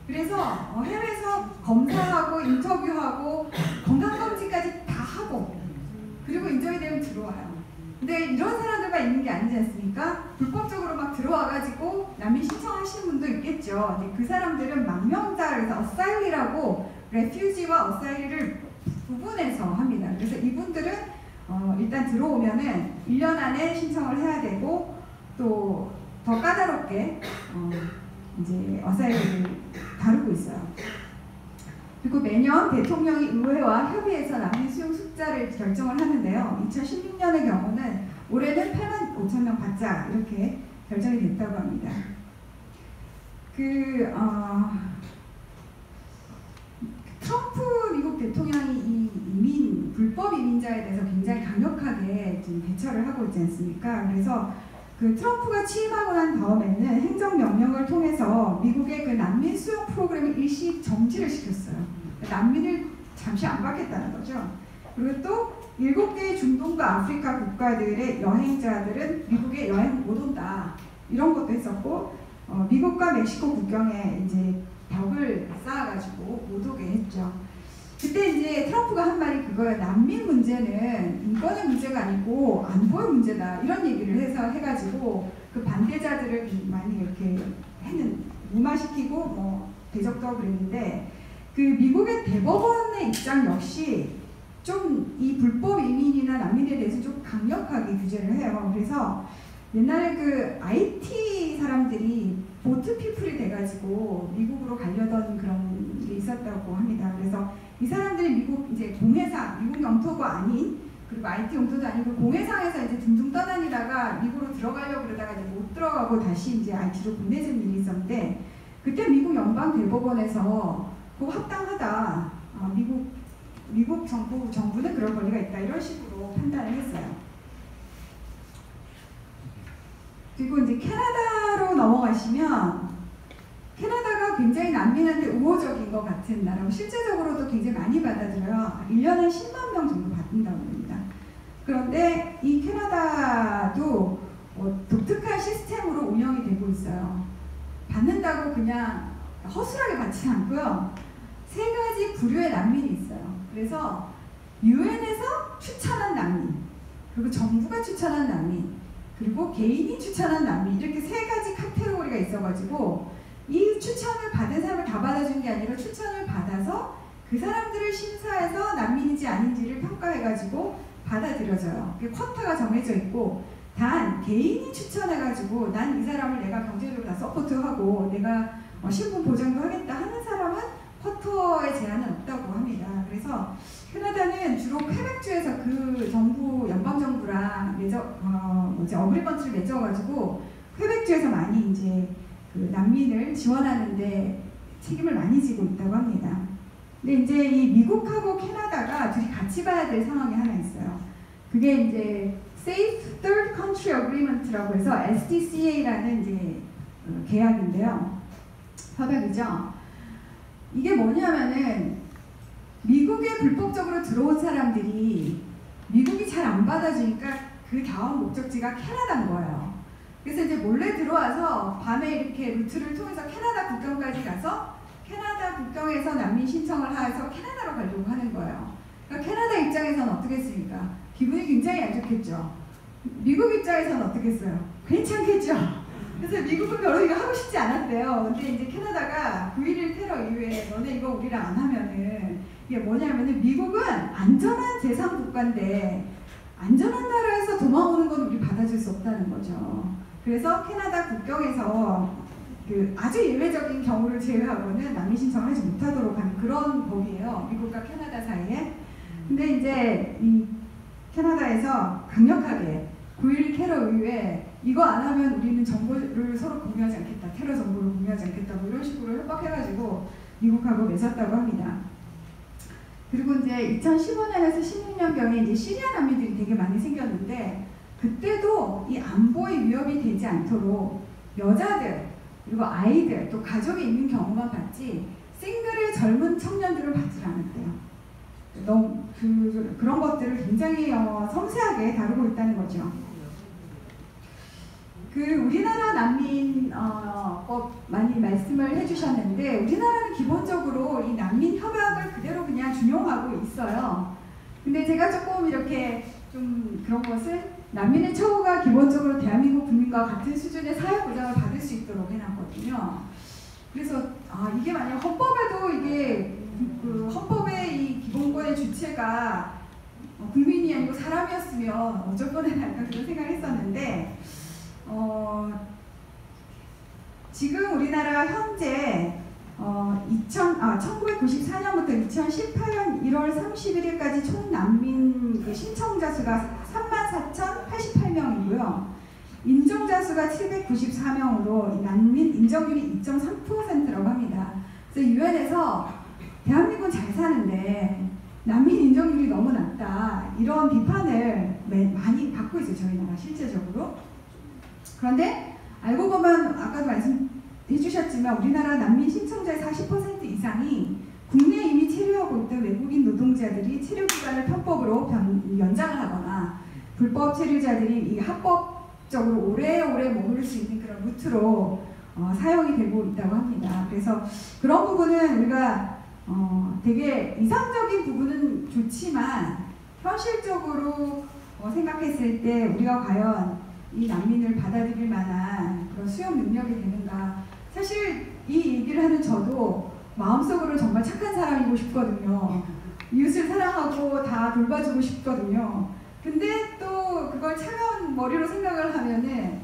그래서 해외에서 검사하고 인터뷰하고 건강검진까지 다 하고 그리고 인정이 되면 들어와요. 근데 이런 사람들만 있는 게 아니지 않습니까? 불법적으로 막 들어와가지고 난민 신청하시는 분도 있겠죠. 근데 그 사람들은 망명자, 그래서 어사일리라고 레퓨지와 어사일리를 구분해서 합니다. 그래서 이분들은 일단 들어오면은 1년 안에 신청을 해야 되고 또 더 까다롭게 이제 어사일리를 다루고 있어요. 그리고 매년 대통령이 의회와 협의해서 난민 수용 숫자를 결정을 하는데요. 2016년의 경우는 올해는 85,000명 받자 이렇게 결정이 됐다고 합니다. 트럼프 미국 대통령이 이 불법 이민자에 대해서 굉장히 강력하게 지금 대처를 하고 있지 않습니까? 그래서 그 트럼프가 취임하고 난 다음에는 행정명령을 통해서 미국의 그 난민 수용 프로그램을 일시 정지를 시켰어요. 난민을 잠시 안 받겠다는 거죠. 그리고 또 7개의 중동과 아프리카 국가들의 여행자들은 미국에 여행 못 온다. 이런 것도 했었고, 미국과 멕시코 국경에 이제 벽을 쌓아가지고 못 오게 했죠. 그때 이제 트럼프가 한 말이 그거예요. 난민 문제는 인권의 문제가 아니고 안보의 문제다. 이런 얘기를 해가지고 그 반대자들을 많이 이렇게 무마시키고 뭐 대적도 그랬는데 그 미국의 대법원의 입장 역시 좀 이 불법 이민이나 난민에 대해서 좀 강력하게 규제를 해요. 그래서 옛날에 그 IT 사람들이 보트 피플이 돼가지고 미국으로 가려던 그런 게 있었다고 합니다. 그래서 이 사람들이 미국 이제 공해상, 미국 영토가 아닌 그리고 IT 영토도 아니고 공해상에서 이제 둥둥 떠다니다가 미국으로 들어가려고 그러다가 이제 못 들어가고 다시 이제 IT로 보내진 일이 있었는데 그때 미국 연방 대법원에서 그거 합당하다. 미국 미국 정부는 그럴 권리가 있다 이런 식으로 판단을 했어요. 그리고 이제 캐나다로 넘어가시면 캐나다가 굉장히 난민한테 우호적인 것 같은 나라고 실제적으로도 굉장히 많이 받아들여요. 1년에 10만 명 정도 받는다고 합니다. 그런데 이 캐나다도 독특한 시스템으로 운영이 되고 있어요. 받는다고 그냥 허술하게 받지 않고요. 3가지 부류의 난민이 있어요. 그래서 유엔에서 추천한 난민, 그리고 정부가 추천한 난민, 그리고 개인이 추천한 난민, 이렇게 3가지 카테고리가 있어가지고 이 추천을 받은 사람을 다 받아준 게 아니라 추천을 받아서 그 사람들을 심사해서 난민인지 아닌지를 평가해가지고 받아들여져요. 쿼터가 정해져 있고, 단 개인이 추천해가지고 난 이 사람을 내가 경제적으로 다 서포트하고 내가 신분 보장도 하겠다 하는 사람은 쿼터의 제한은 없다고 합니다. 그래서 캐나다는 주로 퀘벡주에서 그 정부, 연방정부랑 어그리먼트를 맺어가지고 퀘벡주에서 많이 이제 그 난민을 지원하는데 책임을 많이 지고 있다고 합니다. 근데 이제 이 미국하고 캐나다가 둘이 같이 봐야 될 상황이 하나 있어요. 그게 이제 Safe Third Country Agreement라고 해서 SDCA라는 이제 계약인데요. 협약이죠. 이게 뭐냐면은 미국에 불법적으로 들어온 사람들이 미국이 잘 안 받아주니까 그 다음 목적지가 캐나다인 거예요. 그래서 이제 몰래 들어와서 밤에 이렇게 루트를 통해서 캐나다 국경까지 가서 캐나다 국경에서 난민 신청을 해서 캐나다로 가려고 하는 거예요. 그러니까 캐나다 입장에서는 어떻겠습니까? 기분이 굉장히 안 좋겠죠. 미국 입장에서는 어떻겠어요? 괜찮겠죠. 그래서 미국은 별로 이거 하고 싶지 않았대요. 근데 이제 캐나다가 9.11 테러 이후에 너네 이거 우리랑 안 하면은 이게 뭐냐면은 미국은 안전한 제3국가인데 안전한 나라에서 도망오는 건 우리 받아줄 수 없다는 거죠. 그래서 캐나다 국경에서 그 아주 예외적인 경우를 제외하고는 난민 신청을 하지 못하도록 하는 그런 법이에요. 미국과 캐나다 사이에. 근데 이제 이 캐나다에서 강력하게 9.11 테러 이후에 이거 안 하면 우리는 정보를 서로 공유하지 않겠다. 테러 정보를 공유하지 않겠다. 뭐 이런 식으로 협박해가지고 미국하고 맺었다고 합니다. 그리고 이제 2015년에서 16년경에 이제 시리아 난민들이 되게 많이 생겼는데 그때도 이 안보의 위협이 되지 않도록 여자들 그리고 아이들 또 가족이 있는 경우만 받지 싱글의 젊은 청년들을 받지 않았대요. 너무 그런 것들을 굉장히 섬세하게 다루고 있다는 거죠. 그 우리나라 난민법 많이 말씀을 해주셨는데 우리나라는 기본적으로 이 난민 협약을 그대로 그냥 준용하고 있어요. 근데 제가 조금 이렇게 좀 그런 것을 난민의 처우가 기본적으로 대한민국 국민과 같은 수준의 사회 보장을 받을 수 있도록 해놨거든요. 그래서 이게 만약 헌법에도 이게 그 헌법의 이 기본권의 주체가 국민이 아니고 사람이었으면 어쩔 뻔했나 약간 그런 생각을 했었는데 지금 우리나라 현재 1994년부터 2018년 1월 31일까지 총 난민 신청자 수가 34,088명이고요. 인정자 수가 794명으로 난민 인정률이 2.3%라고 합니다. 그래서 유엔에서 대한민국은 잘 사는데 난민 인정률이 너무 낮다 이런 비판을 많이 받고 있어요. 저희 나라 실제적으로. 그런데 알고 보면 아까도 말씀해 주셨지만 우리나라 난민 신청자의 40% 이상이 국내에 이미 체류하고 있던 외국인 노동자들이 체류 기간을 편법으로 연장을 하거나 불법 체류자들이 이 합법적으로 오래오래 머무를 수 있는 그런 루트로 사용이 되고 있다고 합니다. 그래서 그런 부분은 우리가 되게 이상적인 부분은 좋지만 현실적으로 생각했을 때 우리가 과연 이 난민을 받아들일 만한 그런 수용 능력이 되는가. 사실 이 얘기를 하는 저도 마음속으로 정말 착한 사람이고 싶거든요. 이웃을 사랑하고 다 돌봐주고 싶거든요. 근데 또 그걸 차가운 머리로 생각을 하면은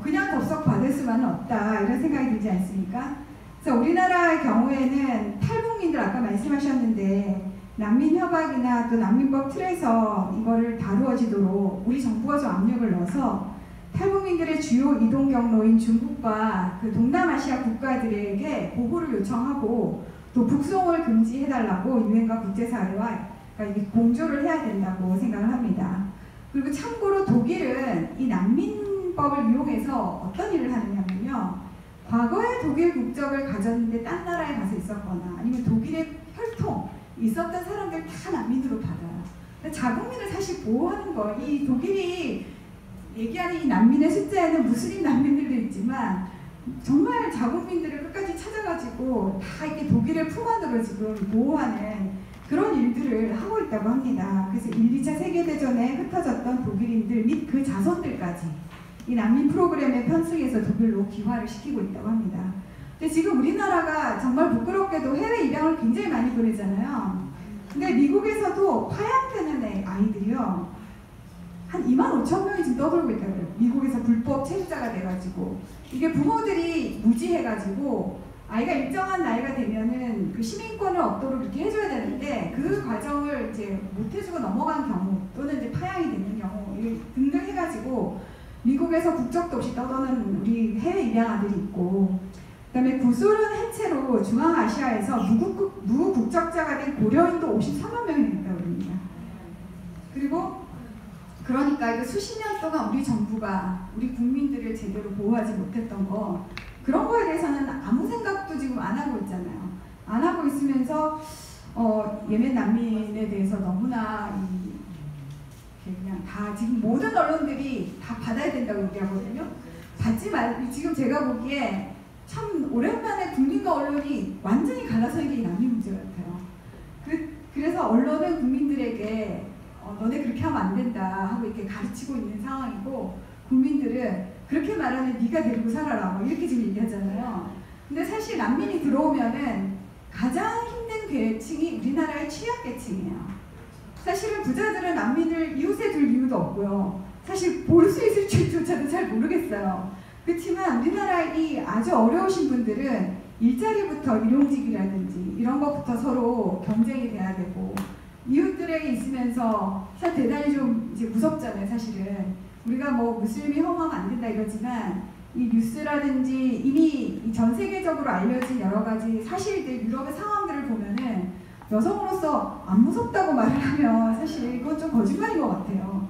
그냥 덥석 받을 수만은 없다 이런 생각이 들지 않습니까? 그래서 우리나라의 경우에는 탈북민들 아까 말씀하셨는데 난민 협약이나 또 난민법 틀에서 이거를 다루어지도록 우리 정부가 좀 압력을 넣어서 탈북민들의 주요 이동 경로인 중국과 그 동남아시아 국가들에게 보호를 요청하고 또 북송을 금지해달라고 유엔과 국제사회와 이게 공조를 해야 된다고 생각을 합니다. 그리고 참고로 독일은 이 난민법을 이용해서 어떤 일을 하느냐면요. 과거에 독일 국적을 가졌는데 딴 나라에 가서 있었거나 아니면 독일의 혈통 있었던 사람들 다 난민으로 받아요. 그러니까 자국민을 사실 보호하는 거, 이 독일이 얘기하는 이 난민의 숫자에는 무슬림 난민들도 있지만 정말 자국민들을 끝까지 찾아가지고 다 이렇게 독일의 품 안으로 지금 보호하는 그런 일들을 하고 있다고 합니다. 그래서 1, 2차 세계대전에 흩어졌던 독일인들 및 그 자손들까지 이 난민 프로그램에 편승해서 독일로 귀화를 시키고 있다고 합니다. 근데 지금 우리나라가 정말 부끄럽게도 해외 입양을 굉장히 많이 보내잖아요. 근데 미국에서도 파양되는 아이들이요. 한 25,000명이 지금 떠돌고 있다고요. 미국에서 불법 체류자가 돼가지고 이게 부모들이 무지해가지고 아이가 일정한 나이가 되면은 그 시민권을 얻도록 이렇게 해줘야 되는데 그 과정을 이제 못 해주고 넘어간 경우 또는 이제 파양이 되는 경우 등등 해가지고 미국에서 국적도 없이 떠도는 우리 해외 입양아들이 있고 그다음에 구소련 해체로 중앙아시아에서 무국적자가 된 고려인도 53만 명이 된다고 합니다. 그리고 그러니까 이거 수십 년 동안 우리 정부가 우리 국민들을 제대로 보호하지 못했던 거 그런 거에 대해서는 아무 생각도 지금 안 하고 있잖아요. 안 하고 있으면서 예멘 난민에 대해서 너무나 그냥 다 지금 모든 언론들이 다 받아야 된다고 얘기하거든요. 받지 말 지금 제가 보기에 참 오랜만에 국민과 언론이 완전히 갈라서는 게 이 난민 문제 같아요. 그래서 언론은 국민들에게 너네 그렇게 하면 안 된다 하고 이렇게 가르치고 있는 상황이고 국민들은 그렇게 말하면 네가 데리고 살아라 뭐 이렇게 지금 얘기하잖아요. 근데 사실 난민이 들어오면은 가장 힘든 계층이 우리나라의 취약계층이에요. 사실은 부자들은 난민을 이웃에 둘 이유도 없고요. 사실 볼 수 있을 줄조차도 잘 모르겠어요. 그렇지만 우리나라의 아주 어려우신 분들은 일자리부터 일용직이라든지 이런 것부터 서로 경쟁이 돼야 되고 이웃들에게 있으면서 사실 대단히 좀 이제 무섭잖아요. 사실은 우리가 뭐 무슬림이 혐오하면 안 된다 이러지만 이 뉴스라든지 이미 전 세계적으로 알려진 여러 가지 사실들 유럽의 상황들을 보면은 여성으로서 안 무섭다고 말을 하면 사실 이건 좀 거짓말인 것 같아요.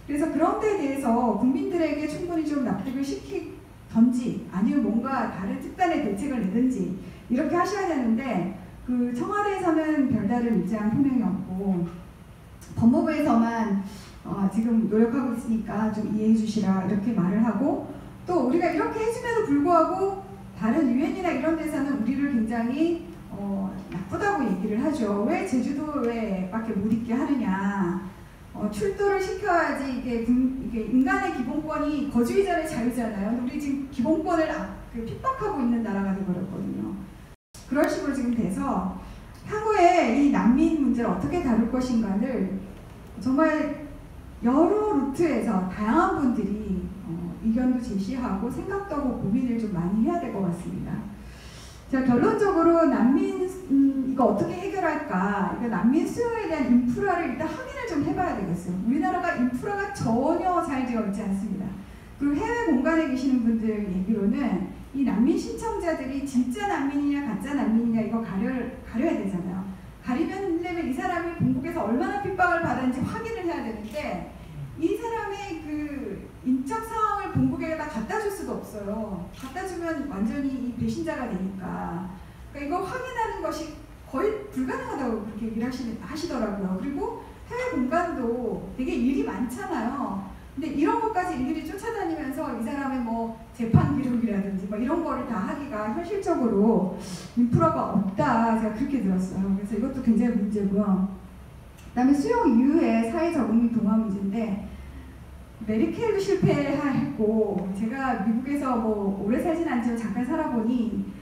그래서 그런 데에 대해서 국민들에게 충분히 좀 납득을 시키던지 아니면 뭔가 다른 특단의 대책을 내든지 이렇게 하셔야 되는데 그 청와대에서는 별다른 입장 표명이 없고 법무부에서만 지금 노력하고 있으니까 좀 이해해 주시라 이렇게 말을 하고 또 우리가 이렇게 해줌에도 불구하고 다른 유엔이나 이런 데서는 우리를 굉장히 나쁘다고 얘기를 하죠. 왜 제주도에 밖에 못 있게 하느냐. 출도를 시켜야지 이게 인간의 기본권이 거주의자의 자유잖아요. 우리 지금 기본권을 핍박하고 있는 나라가 되어버렸거든요. 그런 식으로 지금 돼서 향후에 이 난민 문제를 어떻게 다룰 것인가를 정말 여러 루트에서 다양한 분들이 의견도 제시하고 생각도 하고 고민을 좀 많이 해야 될 것 같습니다. 자, 결론적으로 난민 이거 어떻게 해결할까? 그러니까 난민 수용에 대한 인프라를 일단 확인을 좀 해봐야 되겠어요. 우리나라가 인프라가 전혀 잘 되어 있지 않습니다. 그리고 해외 공간에 계시는 분들 얘기로는 이 난민 신청자들이 진짜 난민이냐 가짜 난민이냐 이거 가려야 되잖아요. 가리려면 이 사람이 본국에서 얼마나 핍박을 받았는지 확인을 해야 되는데 이 사람의 그 인적 상황을 본국에다 갖다 줄 수도 없어요. 갖다 주면 완전히 이 배신자가 되니까. 그러니까 이거 확인하는 것이 거의 불가능하다고 그렇게 얘기를 하시더라고요. 그리고 해외 공간도 되게 일이 많잖아요. 근데 이런 것까지 일일이 쫓아다니면서 이 사람의 뭐 재판 기록이라든지 뭐 이런 거를 다 하기가 현실적으로 인프라가 없다. 제가 그렇게 들었어요. 그래서 이것도 굉장히 문제고요. 그다음에 수용 이후에 사회 적응 및 동화 문제인데 메르켈도 실패했고 제가 미국에서 뭐 오래 살진 않지만 잠깐 살아보니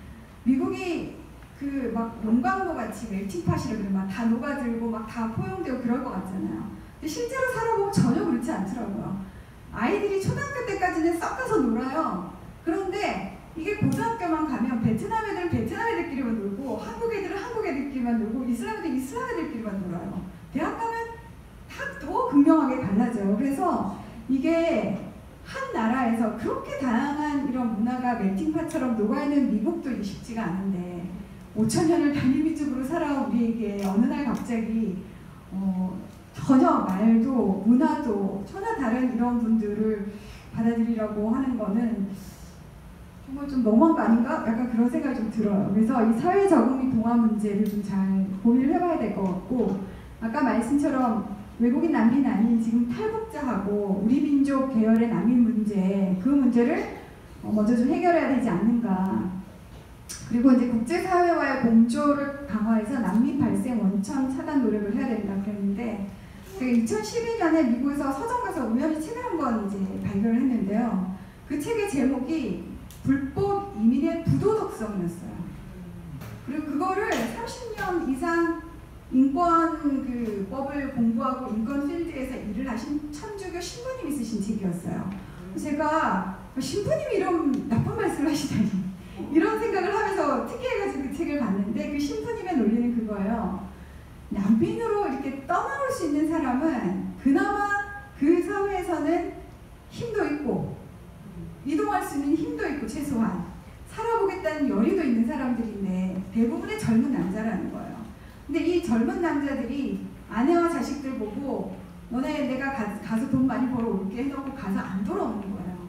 미국이 그 막 용광로 같이 멜팅팟이라 그러면 막 다 녹아들고 막 다 포용되고 그럴 것 같잖아요. 근데 실제로 살아보면 전혀 그렇지 않더라고요. 아이들이 초등학교 때까지는 섞여서 놀아요. 그런데 이게 고등학교만 가면 베트남 애들은 베트남 애들끼리만 놀고 한국 애들은 한국 애들끼리만 놀고 이슬람 애들은 이슬람 애들끼리만 놀아요. 대학 가면 다 더 극명하게 달라져요. 그래서 이게 한 나라에서 그렇게 다양한 이런 문화가 멜팅팟처럼 녹아있는 미국도 이게 쉽지가 않은데 5,000년을 단일민족으로 살아온 우리에게 어느 날 갑자기 전혀 말도 문화도 전혀 다른 이런 분들을 받아들이라고 하는 거는 정말 좀 너무한 거 아닌가? 약간 그런 생각이 좀 들어요. 그래서 이 사회 적응 및 동화 문제를 좀 잘 고민을 해봐야 될 것 같고, 아까 말씀처럼 외국인 난민 아닌 지금 탈북자하고 우리 민족 계열의 난민 문제, 그 문제를 먼저 좀 해결해야 되지 않는가. 그리고 이제 국제사회와의 공조를 강화해서 난민 발생 원천 차단 노력을 해야 된다 그랬는데, 제가 2012년에 미국에서 서점 가서 우연히 책을 한 권 이제 발견을 했는데요. 그 책의 제목이 불법 이민의 부도덕성이었어요. 그리고 그거를 30년 이상 인권 그 법을 공부하고 인권 필드에서 일을 하신 천주교 신부님이 쓰신 책이었어요. 제가 신부님이 이런 나쁜 말씀을 하시다니 이런 생각을 하면서 특이해가지고 그 책을 봤는데, 그 신부님의 논리는 그거예요. 난민으로 이렇게 떠나올 수 있는 사람은 그나마 그 사회에서는 힘도 있고 이동할 수 있는 힘도 있고 최소한 살아보겠다는 열의도 있는 사람들인데 대부분의 젊은 남자라는 거예요. 근데 이 젊은 남자들이 아내와 자식들 보고 너네 내가 가서 돈 많이 벌어올게 해놓고 가서 안 돌아오는 거예요.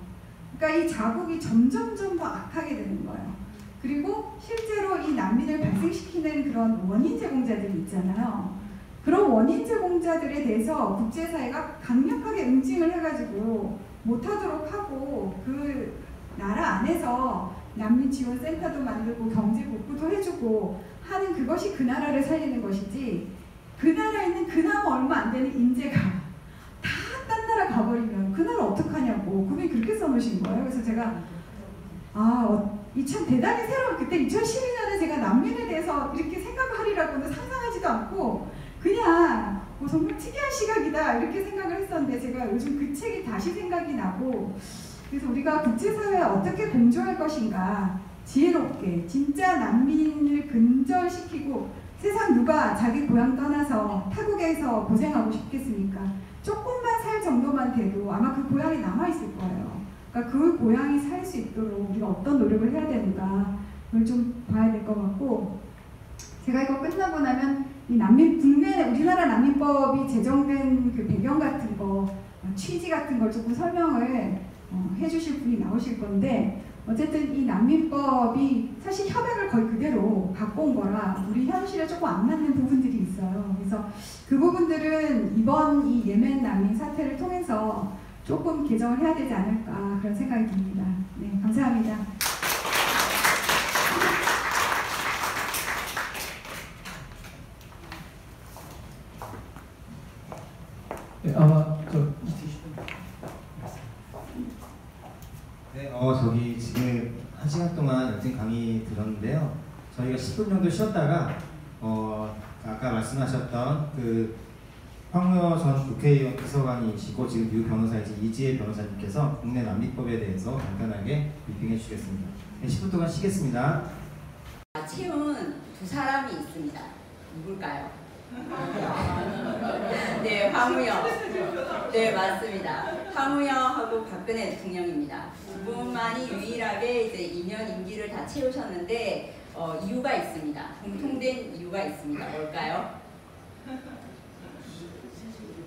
그러니까 이 자국이 점점점 더 악하게 되는 거예요. 그리고 실제로 이 난민을 발생시키는 그런 원인 제공자들이 있잖아요. 그런 원인 제공자들에 대해서 국제사회가 강력하게 응징을 해가지고 못하도록 하고, 그 나라 안에서 난민 지원 센터도 만들고 경제 복구도 해주고 하는 그것이 그 나라를 살리는 것이지, 그 나라에 있는 그나마 얼마 안 되는 인재가 다 딴 나라 가버리면 그 나라 어떡하냐고 그분이 그렇게 써놓으신 거예요. 그래서 제가 이 참 대단히 새로운, 그때 2012년에 제가 난민에 대해서 이렇게 생각하리라고는 상상하지도 않고 그냥 정말 특이한 시각이다 이렇게 생각을 했었는데, 제가 요즘 그 책이 다시 생각이 나고, 그래서 우리가 국제사회에 어떻게 공조할 것인가, 지혜롭게 진짜 난민을 근절시키고, 세상 누가 자기 고향 떠나서 타국에서 고생하고 싶겠습니까? 조금만 살 정도만 돼도 아마 그 고향이 남아있을 거예요. 그러니까 그 고향이 살 수 있도록 우리가 어떤 노력을 해야 되는가, 그걸 좀 봐야 될 것 같고, 제가 이거 끝나고 나면 이 국내 우리나라 난민법이 제정된 그 배경 같은 거, 취지 같은 걸 조금 설명을 해주실 분이 나오실 건데, 어쨌든 이 난민법이 사실 협약을 거의 그대로 갖고 온 거라 우리 현실에 조금 안 맞는 부분들이 있어요. 그래서 그 부분들은 이번 이 예멘 난민 사태를 통해서 조금 개정을 해야 되지 않을까 그런 생각이 듭니다. 네, 감사합니다. 네, 아마 네, 저기 지금 1시간 동안 열띤 강의 들었는데요. 저희가 10분 정도 쉬었다가 아까 말씀하셨던 그 황우여 전 국회의원 비서관이시고 지금 유 변호사이신 이지혜 변호사님께서 국내 난민법에 대해서 간단하게 브리핑해 주시겠습니다. 네, 10분 동안 쉬겠습니다. 채운 두 사람이 있습니다. 누굴까요? 네, 황우여. 네, 맞습니다. 황우여하고 박근혜 대통령입니다. 두 분만이 유일하게 이제 2년 임기를 다 채우셨는데 이유가 있습니다. 공통된 이유가 있습니다. 뭘까요?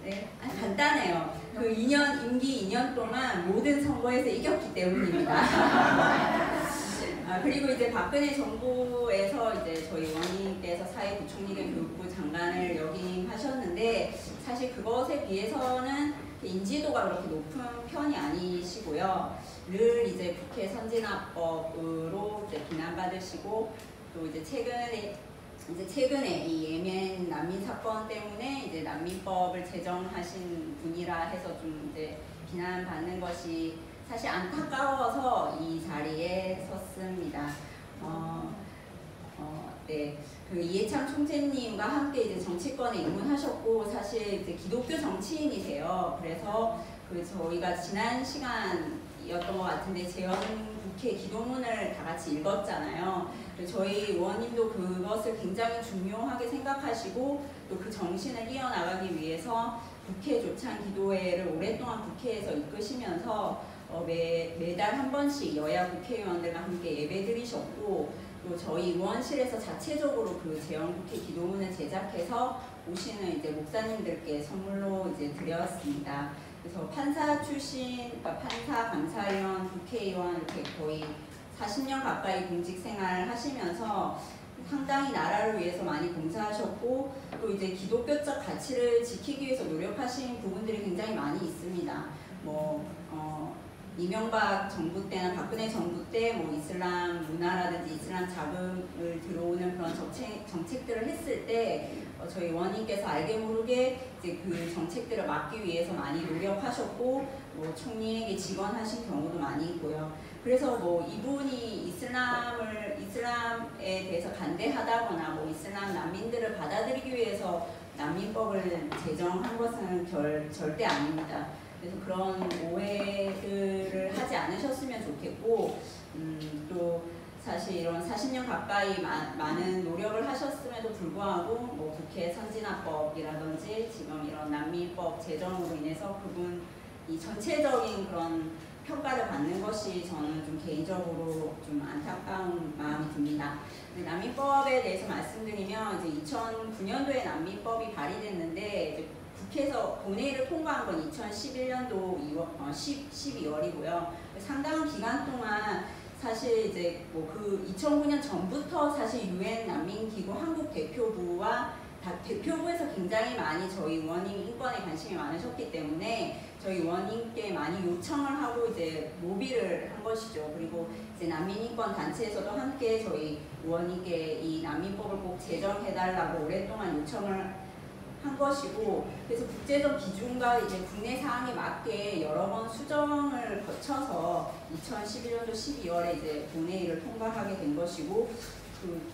네, 간단해요. 그 임기 2년 동안 모든 선거에서 이겼기 때문입니다. 그리고 이제 박근혜 정부에서 이제 저희 원님께서 사회부총리兼 교육부 장관을 역임하셨는데, 사실 그것에 비해서는 인지도가 그렇게 높은 편이 아니시고요. 늘 이제 국회 선진화법으로 이제 비난받으시고, 또 이제 최근에 이 예멘 난민 사건 때문에 이제 난민법을 제정하신 분이라 해서 좀 이제 비난받는 것이 사실 안타까워서 이 자리에 섰습니다. 네, 그 이해창 총재님과 함께 이제 정치권에 입문하셨고, 사실 이제 기독교 정치인이세요. 그래서 그 저희가 지난 시간이었던 것 같은데 재원 국회 기도문을 다 같이 읽었잖아요. 저희 의원님도 그것을 굉장히 중요하게 생각하시고, 또 그 정신을 이어나가기 위해서 국회 조찬 기도회를 오랫동안 국회에서 이끄시면서 매달 한 번씩 여야 국회의원들과 함께 예배드리셨고, 또 저희 의원실에서 자체적으로 그 재헌국회 기도문을 제작해서 오시는 이제 목사님들께 선물로 이제 드려왔습니다. 그래서 판사 출신, 그러니까 판사, 감사위원, 국회의원 이렇게 거의 40년 가까이 공직 생활을 하시면서 상당히 나라를 위해서 많이 봉사하셨고 또 이제 기독교적 가치를 지키기 위해서 노력하신 부분들이 굉장히 많이 있습니다. 이명박 정부 때나 박근혜 정부 때 뭐 이슬람 문화라든지 이슬람 자금을 들어오는 그런 정책들을 했을 때 저희 의원님께서 알게 모르게 이제 그 정책들을 막기 위해서 많이 노력하셨고 뭐 총리에게 직언하신 경우도 많이 있고요. 그래서 뭐 이분이 이슬람에 대해서 반대하다거나 뭐 이슬람 난민들을 받아들이기 위해서 난민법을 제정한 것은 절대 아닙니다. 그래서 그런 오해들을 하지 않으셨으면 좋겠고 또 사실 이런 40년 가까이 많은 노력을 하셨음에도 불구하고 뭐 국회 선진화법이라든지 지금 이런 난민법 제정으로 인해서 그분이 전체적인 그런 평가를 받는 것이 저는 좀 개인적으로 좀 안타까운 마음이 듭니다. 난민법에 대해서 말씀드리면 이제 2009년도에 난민법이 발의됐는데 이제 국회에서 본회의를 통과한 건 2011년도 12월이고요. 상당한 기간 동안 사실 이제 뭐 그 2009년 전부터 사실 유엔 난민기구 한국 대표부와 대표부에서 굉장히 많이 저희 의원님 인권에 관심이 많으셨기 때문에 저희 의원님께 많이 요청을 하고 이제 로비를 한 것이죠. 그리고 이제 난민인권 단체에서도 함께 저희 의원님께 이 난민법을 꼭 제정해달라고 오랫동안 요청을 한 것이고, 그래서 국제적 기준과 이제 국내 사항에 맞게 여러 번 수정을 거쳐서 2011년도 12월에 이제 본회의를 통과하게 된 것이고,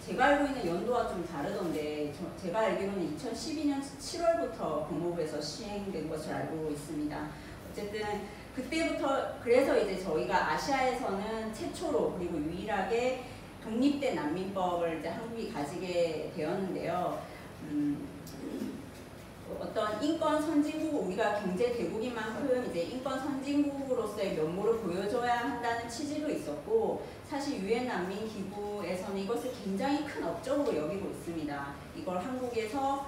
제가 알고 있는 연도와 좀 다르던데 제가 알기로는 2012년 7월부터 법무부에서 시행된 것을 알고 있습니다. 어쨌든 그때부터 그래서 이제 저희가 아시아에서는 최초로 그리고 유일하게 독립된 난민법을 이제 한국이 가지게 되었는데요. 어떤 인권 선진국, 우리가 경제 대국인 만큼 이제 인권 선진국으로서의 면모를 보여줘야 한다는 취지도 있었고, 사실 유엔 난민 기구에서는 이것을 굉장히 큰 업적으로 여기고 있습니다. 이걸 한국에서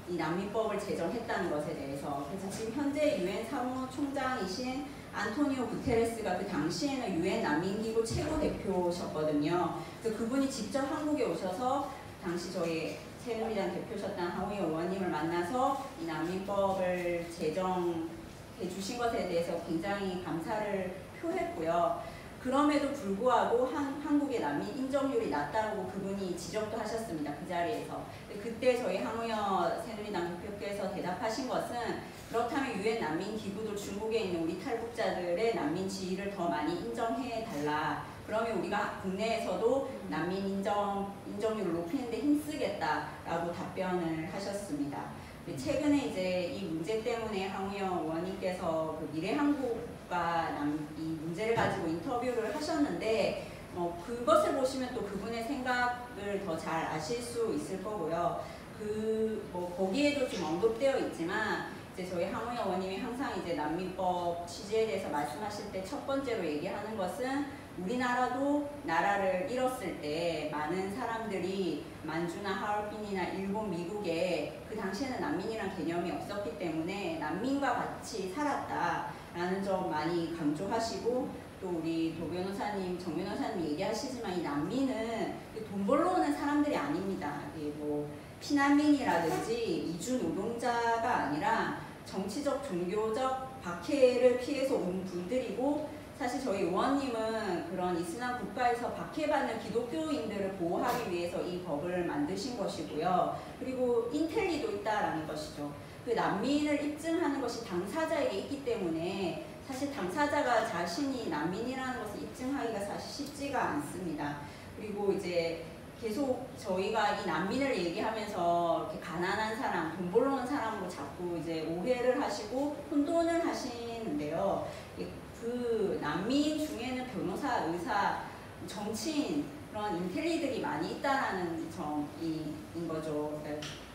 이 난민법을 제정했다는 것에 대해서. 그래서 지금 현재 유엔 사무총장이신 안토니오 구테레스가 그 당시에는 유엔 난민기구 최고 대표셨거든요. 그래서 그분이 직접 한국에 오셔서 당시 저희 새누리당 대표셨던 하우영 의원님을 만나서 이 난민법을 제정해 주신 것에 대해서 굉장히 감사를 표했고요. 그럼에도 불구하고 한국의 난민 인정률이 낮다고 그분이 지적도 하셨습니다. 그 자리에서. 그때 저희 항우여 새누리당 대표께서 대답하신 것은, 그렇다면 유엔 난민 기구도 중국에 있는 우리 탈북자들의 난민 지위를 더 많이 인정해 달라. 그러면 우리가 국내에서도 난민 인정률을 높이는 데 힘쓰겠다라고 답변을 하셨습니다. 최근에 이제 이 문제 때문에 항우영 의원님께서 그 미래한국과 이 문제를 가지고 인터뷰를 하셨는데, 그것을 보시면 또 그분의 생각을 더 잘 아실 수 있을 거고요. 거기에도 좀 언급되어 있지만, 이제 저희 항우영 의원님이 항상 이제 난민법 취지에 대해서 말씀하실 때 첫 번째로 얘기하는 것은, 우리나라도 나라를 잃었을 때 많은 사람들이 만주나 하얼빈이나 일본, 미국에 그 당시에는 난민이란 개념이 없었기 때문에 난민과 같이 살았다라는 점 많이 강조하시고, 또 우리 도 변호사님, 정 변호사님 얘기하시지만 이 난민은 돈 벌러 오는 사람들이 아닙니다. 뭐 피난민이라든지 이주 노동자가 아니라 정치적, 종교적 박해를 피해서 온 분들이고, 사실 저희 의원님은 그런 이슬람 국가에서 박해받는 기독교인들을 보호하기 위해서 이 법을 만드신 것이고요. 그리고 인텔리도 있다라는 것이죠. 그 난민을 입증하는 것이 당사자에게 있기 때문에 사실 당사자가 자신이 난민이라는 것을 입증하기가 사실 쉽지가 않습니다. 그리고 이제 계속 저희가 이 난민을 얘기하면서 이렇게 가난한 사람, 돈 벌러 온 사람으로 자꾸 이제 오해를 하시고 혼돈을 하시는데요. 그 난민 중에는 변호사, 의사, 정치인, 그런 인텔리들이 많이 있다라는 점인 거죠.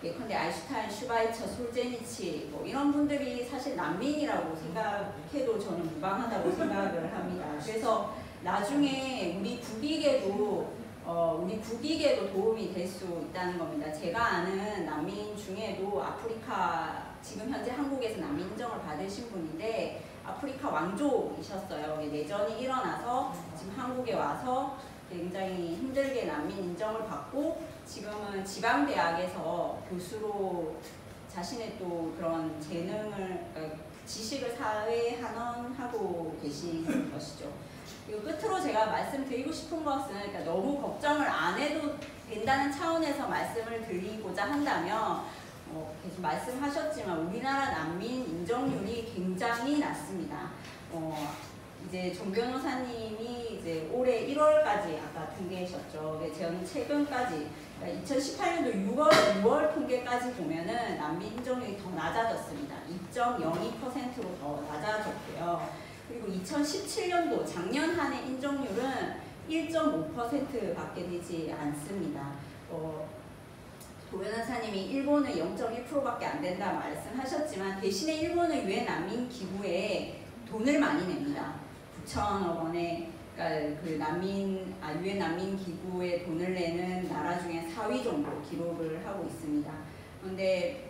예컨대 아인슈타인, 슈바이처, 솔제니치 뭐 이런 분들이 사실 난민이라고 생각해도 저는 무방하다고 생각을 합니다. 그래서 나중에 우리 국익에도 우리 국익에도 도움이 될 수 있다는 겁니다. 제가 아는 난민 중에도 아프리카, 지금 현재 한국에서 난민 인정을 받으신 분인데 아프리카 왕조이셨어요. 내전이 일어나서 지금 한국에 와서 굉장히 힘들게 난민 인정을 받고 지금은 지방대학에서 교수로 자신의 또 그런 재능을, 지식을 사회에 환원하고 계신 것이죠. 그리고 끝으로 제가 말씀드리고 싶은 것은, 그러니까 너무 걱정을 안 해도 된다는 차원에서 말씀을 드리고자 한다면, 계속 말씀하셨지만 우리나라 난민 인정률이 굉장히 낮습니다. 이제 정 변호사님이 이제 올해 1월까지 아까 통계하셨죠. 저는 최근까지, 그러니까 2018년도 6월 통계까지 보면은 난민 인정률이 더 낮아졌습니다. 2.02%로 더 낮아졌고요. 그리고 2017년도 작년 한 해 인정률은 1.5%밖에 되지 않습니다. 도 변호사님이 일본은 0.1%밖에 안 된다 말씀하셨지만 대신에 일본은 유엔 난민 기구에 돈을 많이 냅니다. 9천억 원에, 그러니까 그 유엔 난민 기구에 돈을 내는 나라 중에 4위 정도 기록을 하고 있습니다. 그런데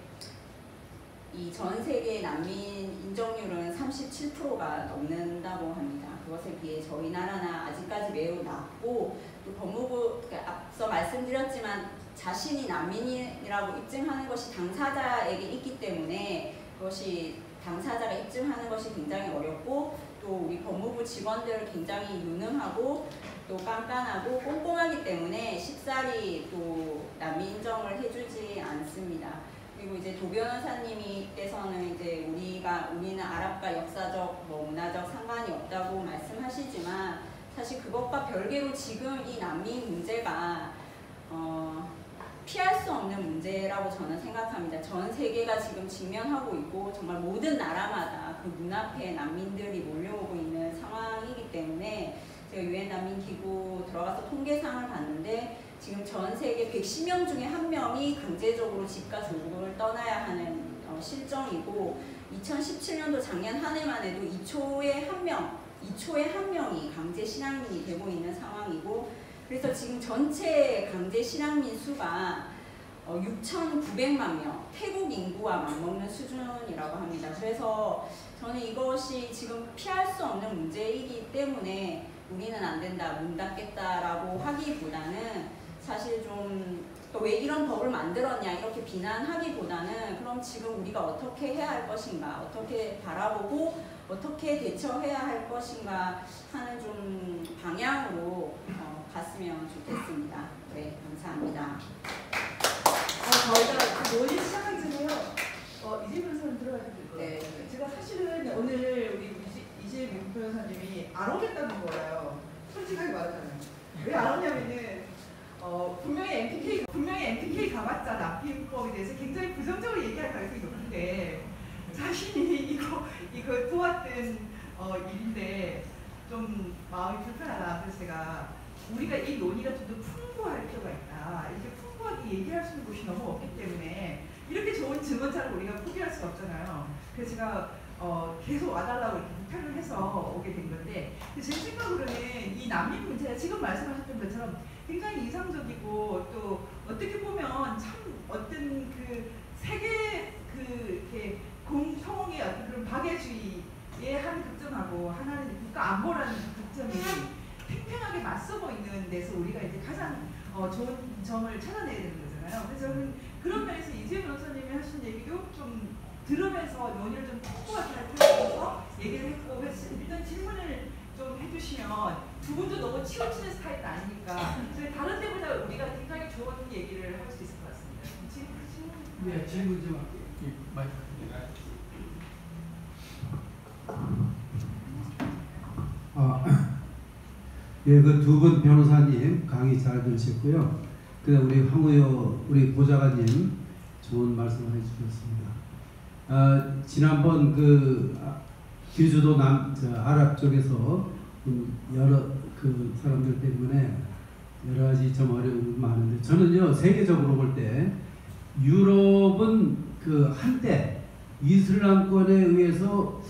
이 전 세계 난민 인정률은 37%가 넘는다고 합니다. 그것에 비해 저희 나라는 아직까지 매우 낮고, 또 법무부, 앞서 말씀드렸지만 자신이 난민이라고 입증하는 것이 당사자에게 있기 때문에 그것이 당사자가 입증하는 것이 굉장히 어렵고, 또 우리 법무부 직원들 굉장히 유능하고 또 깐깐하고 꼼꼼하기 때문에 쉽사리 또 난민 인정을 해주지 않습니다. 그리고 이제 도 변호사님께서는 이제 우리는 아랍과 역사적, 문화적 상관이 없다고 말씀하시지만 사실 그것과 별개로 지금 이 난민 문제가 피할 수 없는 문제라고 저는 생각합니다. 전 세계가 지금 직면하고 있고 정말 모든 나라마다 그 문 앞에 난민들이 몰려오고 있는 상황이기 때문에 제가 유엔 난민 기구 들어가서 통계상을 봤는데 지금 전 세계 110명 중에 1명이 강제적으로 집과 조국을 떠나야 하는 실정이고, 2017년도 작년 한 해만 해도 2초에 1명이 강제 실향민이 되고 있는 상황이고, 그래서 지금 전체 강제 실향민 수가 6,900만 명, 태국 인구와 맞먹는 수준이라고 합니다. 그래서 저는 이것이 지금 피할 수 없는 문제이기 때문에 우리는 안 된다, 문 닫겠다라고 하기보다는 사실 좀 왜 이런 법을 만들었냐 이렇게 비난하기보다는 그럼 지금 우리가 어떻게 해야 할 것인가, 어떻게 바라보고 어떻게 대처해야 할 것인가 하는 좀 방향으로 갔으면 좋겠습니다. 네, 감사합니다. 저희가 논의 시작하기 전에요. 이재 변호사님 들어가야 될 것 같아요. 네. 제가 사실은 오늘 우리 이재 변호사님이 안 오겠다는 거예요. 솔직하게 말하자면. 왜 안 오냐면은 분명히 MTK 가봤자 납기법에 대해서 굉장히 부정적으로 얘기할 가능성이 높은데 자신이 이거 도왔던 일인데 좀 마음이 불편하다. 그래서 제가 우리가 이 논의가 좀 더 풍부할 필요가 있다. 이렇게 풍부하게 얘기할 수 있는 곳이 너무 없기 때문에 이렇게 좋은 증언자를 우리가 포기할 수가 없잖아요. 그래서 제가 계속 와달라고 이렇게 부탁을 해서 오게 된 건데, 제 생각으로는 이 난민 문제가 지금 말씀하셨던 것처럼 굉장히 이상적이고 또 어떻게 보면 참 어떤 그 세계 이렇게 공통의 어떤 그런 박애주의의 한 극점하고 하나는 국가 안보라는 극점이 팽팽하게 맞서고 있는 데서 우리가 이제 가장 좋은 점을 찾아내야 되는 거잖아요. 그래서 저는 그런 면에서 이재 변호사님이 하신 얘기도 좀 들으면서 논의를 좀 풍부하게 할 필요가 얘기를 했고, 그래서 일단 질문을 좀 해주시면 두 분도 너무 치우치는 스타일은 아니니까 다른 데보다 우리가 굉장히 좋은 얘기를 할 수 있을 것 같습니다. 질문? 네, 질문 좀 할게요. 마이크. 예, 그 두 분 변호사님 강의 잘 들으셨고요. 그다음 우리 황우여 우리 보좌관님 좋은 말씀을 해주셨습니다. 지난번 귀주도 아랍 쪽에서 여러 그 사람들 때문에 여러 가지 좀 어려움이 많은데, 저는요 세계적으로 볼 때 유럽은 그 한때 이슬람권에 의해서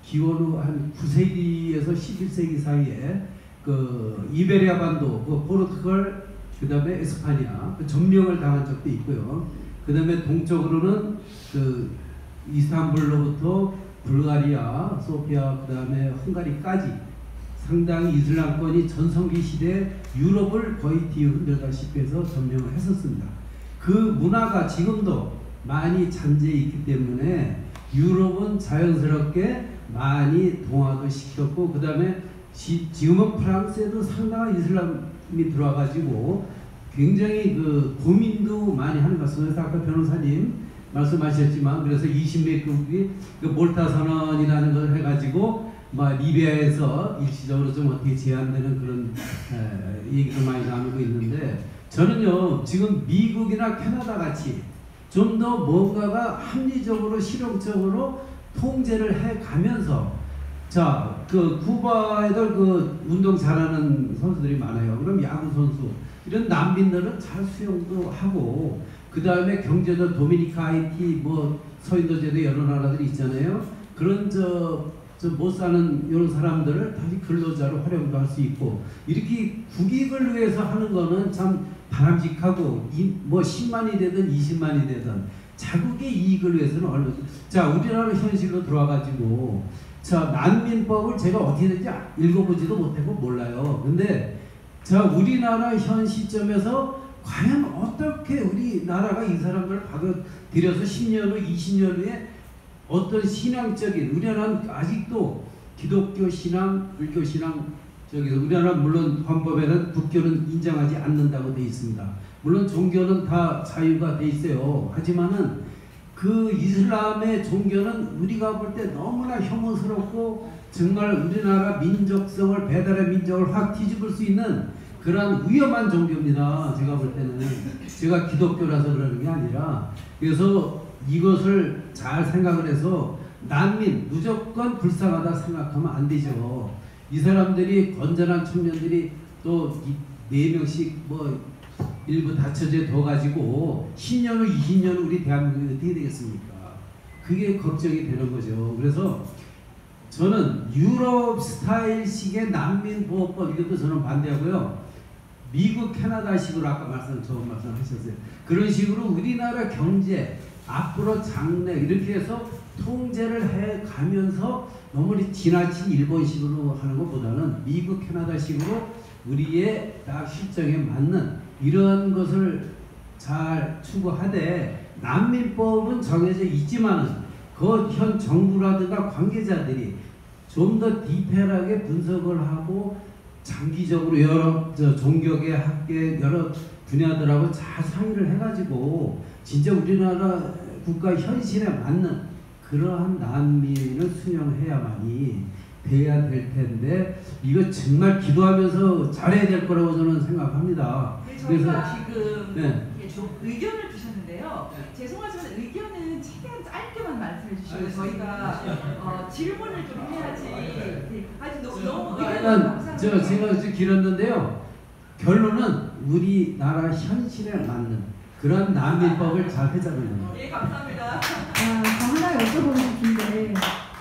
기원후 한 9세기에서 11세기 사이에 그 이베리아 반도, 그 포르투갈, 그 다음에 에스파냐 그 점령을 당한 적도 있고요. 그 다음에 동쪽으로는 그 이스탄불로부터 불가리아, 소피아, 그 다음에 헝가리까지 상당히 이슬람권이 전성기 시대 유럽을 거의 뒤흔들다시피 해서 점령을 했었습니다. 그 문화가 지금도 많이 잔재해 있기 때문에 유럽은 자연스럽게 많이 동화도 시켰고, 그 다음에 지금은 프랑스에도 상당한 이슬람이 들어와가지고 굉장히 그 고민도 많이 하는 것 같습니다. 아까 변호사님 말씀하셨지만, 그래서 20개국이 그 몰타 선언이라는 걸 해가지고 막 리비아에서 일시적으로 좀 어떻게 제한되는 그런 얘기를 많이 나누고 있는데, 저는요 지금 미국이나 캐나다 같이 좀 더 뭔가가 합리적으로 실용적으로 통제를 해 가면서, 자, 그 쿠바에도 그 운동 잘하는 선수들이 많아요. 그럼 야구 선수 이런 난민들은 잘 수용도 하고, 그 다음에 경제도 도미니카, 하이티, 뭐 서인도제도 여러 나라들이 있잖아요. 그런 못 사는 이런 사람들을 다시 근로자로 활용도 할 수 있고, 이렇게 국익을 위해서 하는 거는 참 바람직하고, 뭐 10만이 되든 20만이 되든 자국의 이익을 위해서는 얼마나. 자, 우리나라 현실로 들어와가지고, 자, 난민법을 제가 어떻게 된지 읽어보지도 못하고 몰라요. 근데 자, 우리나라 현 시점에서 과연 어떻게 우리나라가 이 사람들을 받아들여서 10년 후, 20년 후에 어떤 신앙적인, 우리나라는 아직도 기독교 신앙, 불교 신앙, 우리나라 물론 헌법에는 국교는 인정하지 않는다고 되어 있습니다. 물론 종교는 다 자유가 돼 있어요. 하지만은 그 이슬람의 종교는 우리가 볼 때 너무나 혐오스럽고 정말 우리나라 민족성을, 배달의 민족을 확 뒤집을 수 있는 그런 위험한 종교입니다. 제가 볼 때는. 제가 기독교라서 그러는 게 아니라, 그래서 이것을 잘 생각을 해서 난민 무조건 불쌍하다 생각하면 안 되죠. 이 사람들이, 건전한 청년들이 또 4명씩 뭐 일부 다처제 둬가지고 10년 후, 20년 후 우리 대한민국이 어떻게 되겠습니까? 그게 걱정이 되는 거죠. 그래서 저는 유럽 스타일식의 난민보호법, 이것도 저는 반대하고요. 미국, 캐나다식으로 아까 좋은 말씀하셨어요. 그런 식으로 우리나라 경제 앞으로 장래 이렇게 해서 통제를 해 가면서 너무 지나친 일본식으로 하는 것보다는 미국, 캐나다식으로 우리의 딱 실정에 맞는 이런 것을 잘 추구하되, 난민법은 정해져 있지만은 그 현 정부라든가 관계자들이 좀 더 디테일하게 분석을 하고 장기적으로 여러 종교계, 학계 여러 분야들하고 잘 상의를 해가지고 진짜 우리나라 국가 현실에 맞는 그러한 난민을 수용해야만이 돼야 될 텐데, 이거 정말 기도하면서 잘해야 될 거라고 저는 생각합니다. 네, 저희가 그래서 지금 네. 좀 의견을 주셨는데요. 죄송하지만 의견은 최대한 짧게만 말씀해 주시고 저희가 질문을 좀 해야지. 아직 너무 의견이 감사합니다. 제가 좀 길었는데요. 결론은 우리나라 현실에 맞는 그런 난민법을 잘 하자는 거예요. 예, 감사합니다. 저 하나 여쭤보고 싶은데,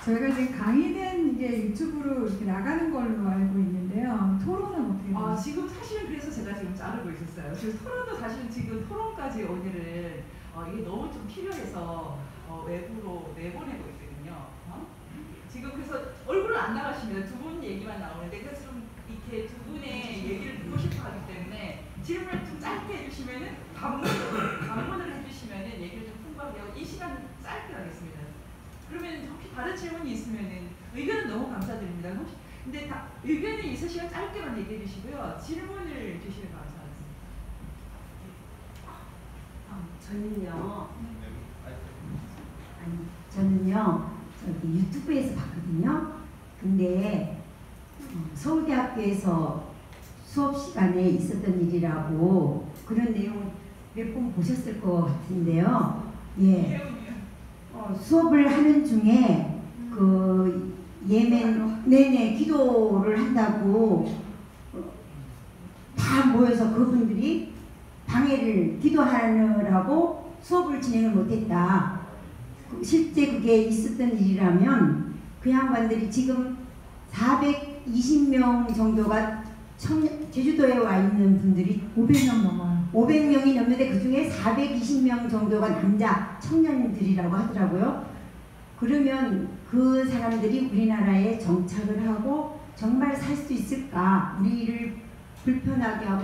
저희가 지금 강의는 이게 유튜브로 이렇게 나가는 걸로 알고 있는데요. 토론은 어떻게 돼요? 지금 사실은 그래서 제가 지금 자르고 있었어요. 그래서 토론도 사실은 지금 토론까지 오늘은 이게 너무 좀 필요해서 외부로 내보내고 있거든요. 지금 그래서 얼굴은 안 나가시면 두 분 얘기만 나오는데, 그래서 좀 이렇게 두 분의 얘기를 듣고 싶어 하기 때문에 질문을 좀 짧게 해주시면은 반문을 해주시면은 얘기를 좀 풍부하게 하고, 이 시간은 짧게 하겠습니다. 그러면 혹시 다른 질문이 있으면은, 의견은 너무 감사드립니다. 혹시 근데 의견이 있으시면 짧게만 얘기해 주시고요. 질문을 주시면 감사하겠습니다. 저는요 저기 유튜브에서 봤거든요. 근데 서울대학교에서 수업 시간에 있었던 일이라고, 그런 내용을 몇 번 보셨을 것 같은데요. 예. 수업을 하는 중에 그 예멘, 기도를 한다고 다 모여서 그분들이 방해를, 기도하느라고 수업을 진행을 못했다. 실제 그게 있었던 일이라면 그 양반들이 지금 420명 정도가 제주도에 와 있는 분들이 500명 넘어요. 500명이 넘는데 그 중에 420명 정도가 남자 청년들이라고 하더라고요. 그러면 그 사람들이 우리나라에 정착을 하고 정말 살 수 있을까? 우리를 불편하게 하고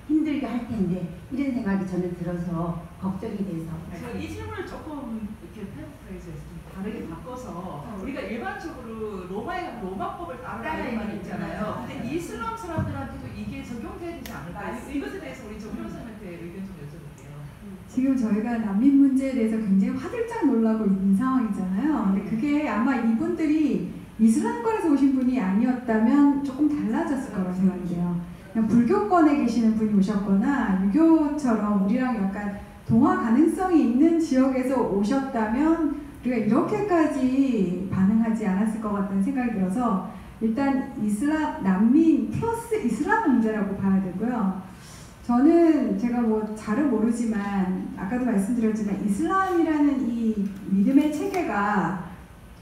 힘들게 할 텐데 이런 생각이 저는 들어서 걱정이 돼서. 그래서 이 질문을 조금 이렇게 패러프레이즈해서 좀 다르게 바꿔서 우리가 일반적으로 로마에 가면 로마법을 따르는 말이 있잖아요. 근데 이슬람 사람들한테도 이게 적용돼야 되지 않을까? 이것에 대해서 우리 정 변호사님한테 의견 좀 여쭤볼게요. 지금 저희가 난민 문제에 대해서 굉장히 화들짝 놀라고 있는 상황이잖아요. 근데 그게 아마 이분들이 이슬람권에서 오신 분이 아니었다면 조금 달라졌을 거라고 생각이 돼요. 그냥 불교권에 계시는 분이 오셨거나 유교처럼 우리랑 약간 동화 가능성이 있는 지역에서 오셨다면 우리가 이렇게까지 반응하지 않았을 것 같다는 생각이 들어서 일단 이슬람 난민 플러스 이슬람 문제라고 봐야 되고요. 저는 제가 뭐 잘은 모르지만 아까도 말씀드렸지만 이슬람이라는 이 믿음의 체계가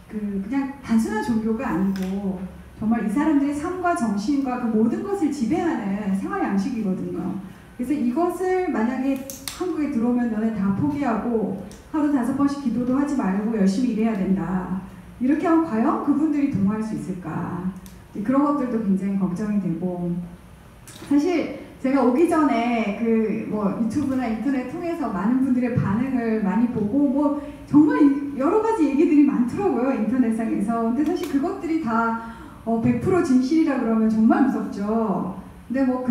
그냥 단순한 종교가 아니고 정말 이 사람들의 삶과 정신과 그 모든 것을 지배하는 생활 양식이거든요. 그래서 이것을 만약에 한국에 들어오면 너네 다 포기하고 하루 5번씩 기도도 하지 말고 열심히 일해야 된다. 이렇게 하면 과연 그분들이 동화할 수 있을까? 그런 것들도 굉장히 걱정이 되고 사실 제가 오기 전에 그 뭐 유튜브나 인터넷 통해서 많은 분들의 반응을 많이 보고 뭐 정말 여러 가지 얘기들이 많더라고요 인터넷상에서. 근데 사실 그것들이 다 100% 진실이라 그러면 정말 무섭죠. 근데 뭐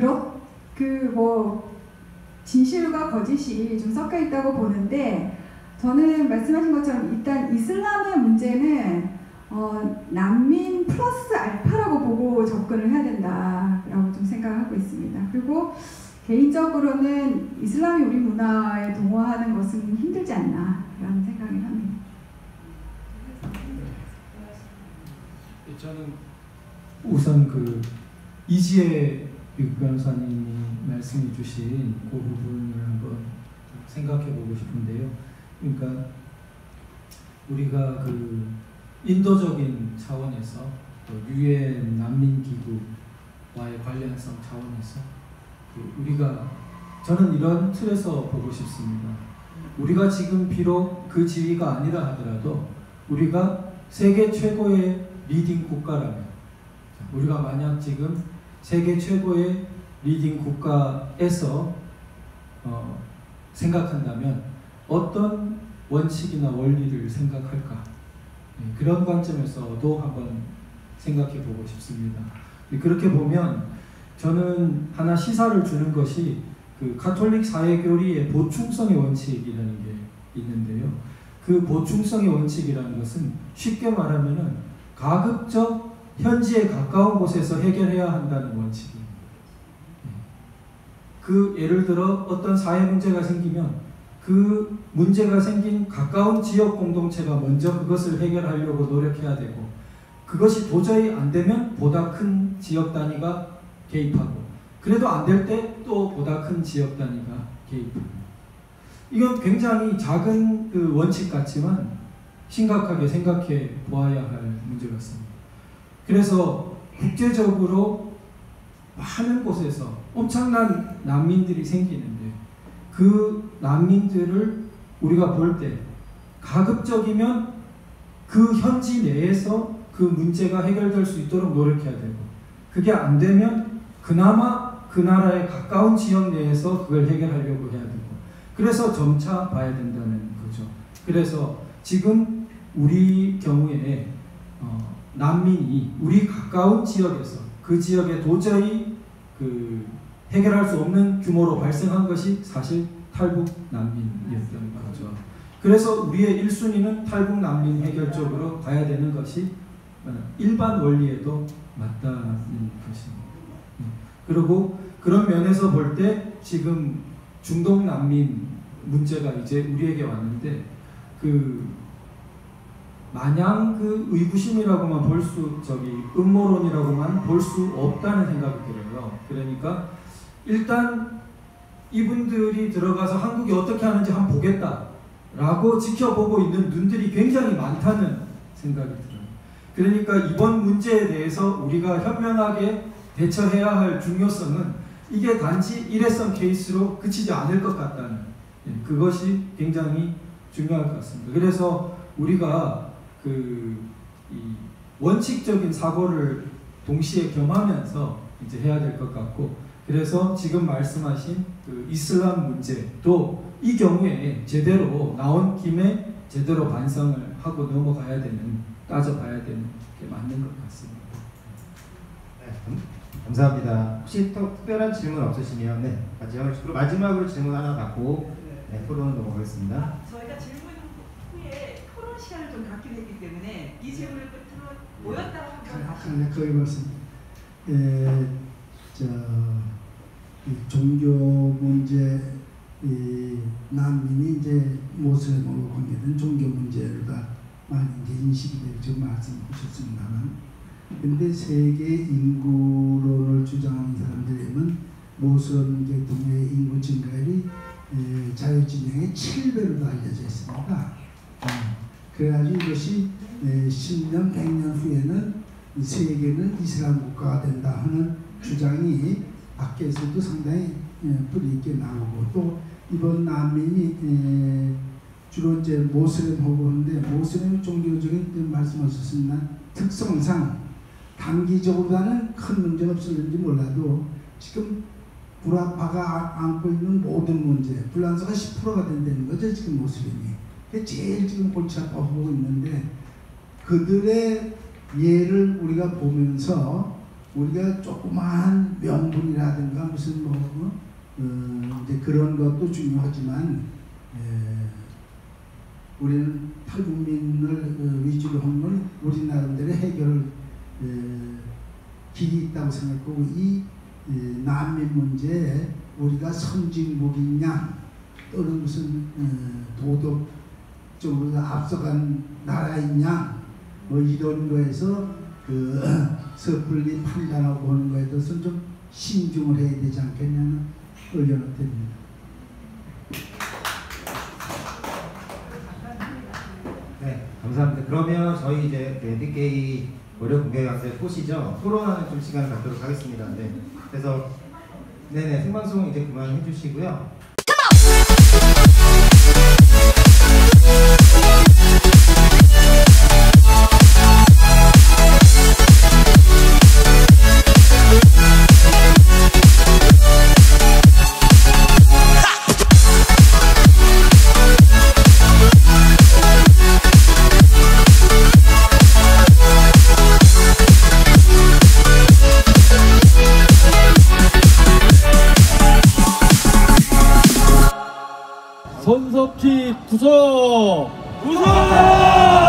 진실과 거짓이 좀 섞여 있다고 보는데 저는 말씀하신 것처럼 일단 이슬람의 문제는 난민 플러스 알파라고 보고 접근을 해야 된다라고 좀 생각하고 있습니다. 그리고 개인적으로는 이슬람이 우리 문화에 동화하는 것은 힘들지 않나라는 생각을 합니다. 저는 우선 이지혜 변호사님이 말씀해 주신 그 부분을 한번 생각해 보고 싶은데요. 그러니까 우리가 인도적인 차원에서 또 유엔 난민기구와의 관련성 차원에서 저는 이런 틀에서 보고 싶습니다. 우리가 지금 비록 그 지위가 아니라 하더라도 우리가 세계 최고의 리딩 국가라면 우리가 만약 지금 세계 최고의 리딩 국가에서 생각한다면 어떤 원칙이나 원리를 생각할까? 그런 관점에서도 한번 생각해 보고 싶습니다. 그렇게 보면 저는 하나 시사를 주는 것이 가톨릭 사회교리의 보충성의 원칙이라는 게 있는데요. 그 보충성의 원칙이라는 것은 쉽게 말하면은 가급적 현지에 가까운 곳에서 해결해야 한다는 원칙입니다. 예를 들어 어떤 사회 문제가 생기면 그 문제가 생긴 가까운 지역 공동체가 먼저 그것을 해결하려고 노력해야 되고 그것이 도저히 안 되면 보다 큰 지역 단위가 개입하고 그래도 안 될 때 또 보다 큰 지역 단위가 개입하고 이건 굉장히 작은 원칙 같지만 심각하게 생각해 보아야 할 문제 같습니다. 그래서 국제적으로 많은 곳에서 엄청난 난민들이 생기는데 그 난민들을 우리가 볼 때 가급적이면 그 현지 내에서 그 문제가 해결될 수 있도록 노력해야 되고 그게 안 되면 그나마 그 나라의 가까운 지역 내에서 그걸 해결하려고 해야 되고 그래서 점차 봐야 된다는 거죠. 그래서 지금 우리 경우에 난민이 우리 가까운 지역에서 그 지역에 도저히 해결할 수 없는 규모로 발생한 것이 사실 탈북 난민이었던 거죠. 그래서 우리의 1순위는 탈북 난민 해결 쪽으로 가야 되는 것이 일반 원리에도 맞다는 것입니다. 그리고 그런 면에서 볼 때 지금 중동 난민 문제가 이제 우리에게 왔는데 마냥 의구심이라고만 음모론이라고만 볼 수 없다는 생각이 들어요. 그러니까 일단 이분들이 들어가서 한국이 어떻게 하는지 한번 보겠다라고 지켜보고 있는 눈들이 굉장히 많다는 생각이 들어요. 그러니까 이번 문제에 대해서 우리가 현명하게 대처해야 할 중요성은 이게 단지 일회성 케이스로 그치지 않을 것 같다는 그것이 굉장히 중요할 것 같습니다. 그래서 우리가 이 원칙적인 사고를 동시에 겸하면서 이제 해야 될 것 같고, 그래서 지금 말씀하신 그 이슬람 문제도 이 경우에 제대로 나온 김에 제대로 반성을 하고 넘어가야 되는, 따져봐야 되는 게 맞는 것 같습니다. 네, 감사합니다. 혹시 또 특별한 질문 없으시면 마지막으로 질문 하나 받고 토론 넘어가겠습니다. 저희가 질문 후에 토론 시간을 좀 갖기로 했기 때문에 이 질문을 끝으로 모였다가 한번 다시. 거기 말씀. 이 종교 문제, 이 난민이 이제 모슬렘으로 관계된 종교 문제가 많이 이제 인식이 되고 지금 말씀하셨습니다만, 근데 세계 인구론을 주장하는 사람들에는 모슬렘 계통의 인구 증가율이 자유진영의 7배로 알려져 있습니다. 그래가지고 이것이 10년, 100년 후에는 세계는 이슬람 국가가 된다 하는 주장이 밖에서도 상당히 뿌리 있게 나오고, 또 이번 난민이 주로 이제 모슬렘 호구인데, 모슬렘 종교적인 말씀하셨습니다. 특성상 단기적으로는 큰 문제가 없었는지 몰라도 지금 불아파가 안고 있는 모든 문제, 불란서가 10%가 된다는 거죠, 지금 모슬렘이. 제일 지금 골치 아파하고 있는데, 그들의 예를 우리가 보면서 우리가 조그마한 명분이라든가 무슨 이제 그런 것도 중요하지만, 우리는 탈북민을 위주로 하는 건 우리 나름대로 해결 길이 있다고 생각하고, 이 난민 문제에 우리가 선진국이냐 또는 무슨 도덕적으로 앞서간 나라이냐 이런 거에서 섣불리 판단하고 하는 거에 대해서 좀 신중을 해야 되지 않겠냐는 의견을 드립니다. 네, 감사합니다. 그러면 저희 이제 에픽게이 월요 공개 강좌 보시죠. 토론하는 좀 시간을 갖도록 하겠습니다. 네, 그래서 생방송 이제 그만해 주시고요. 손석희 구속! 구속!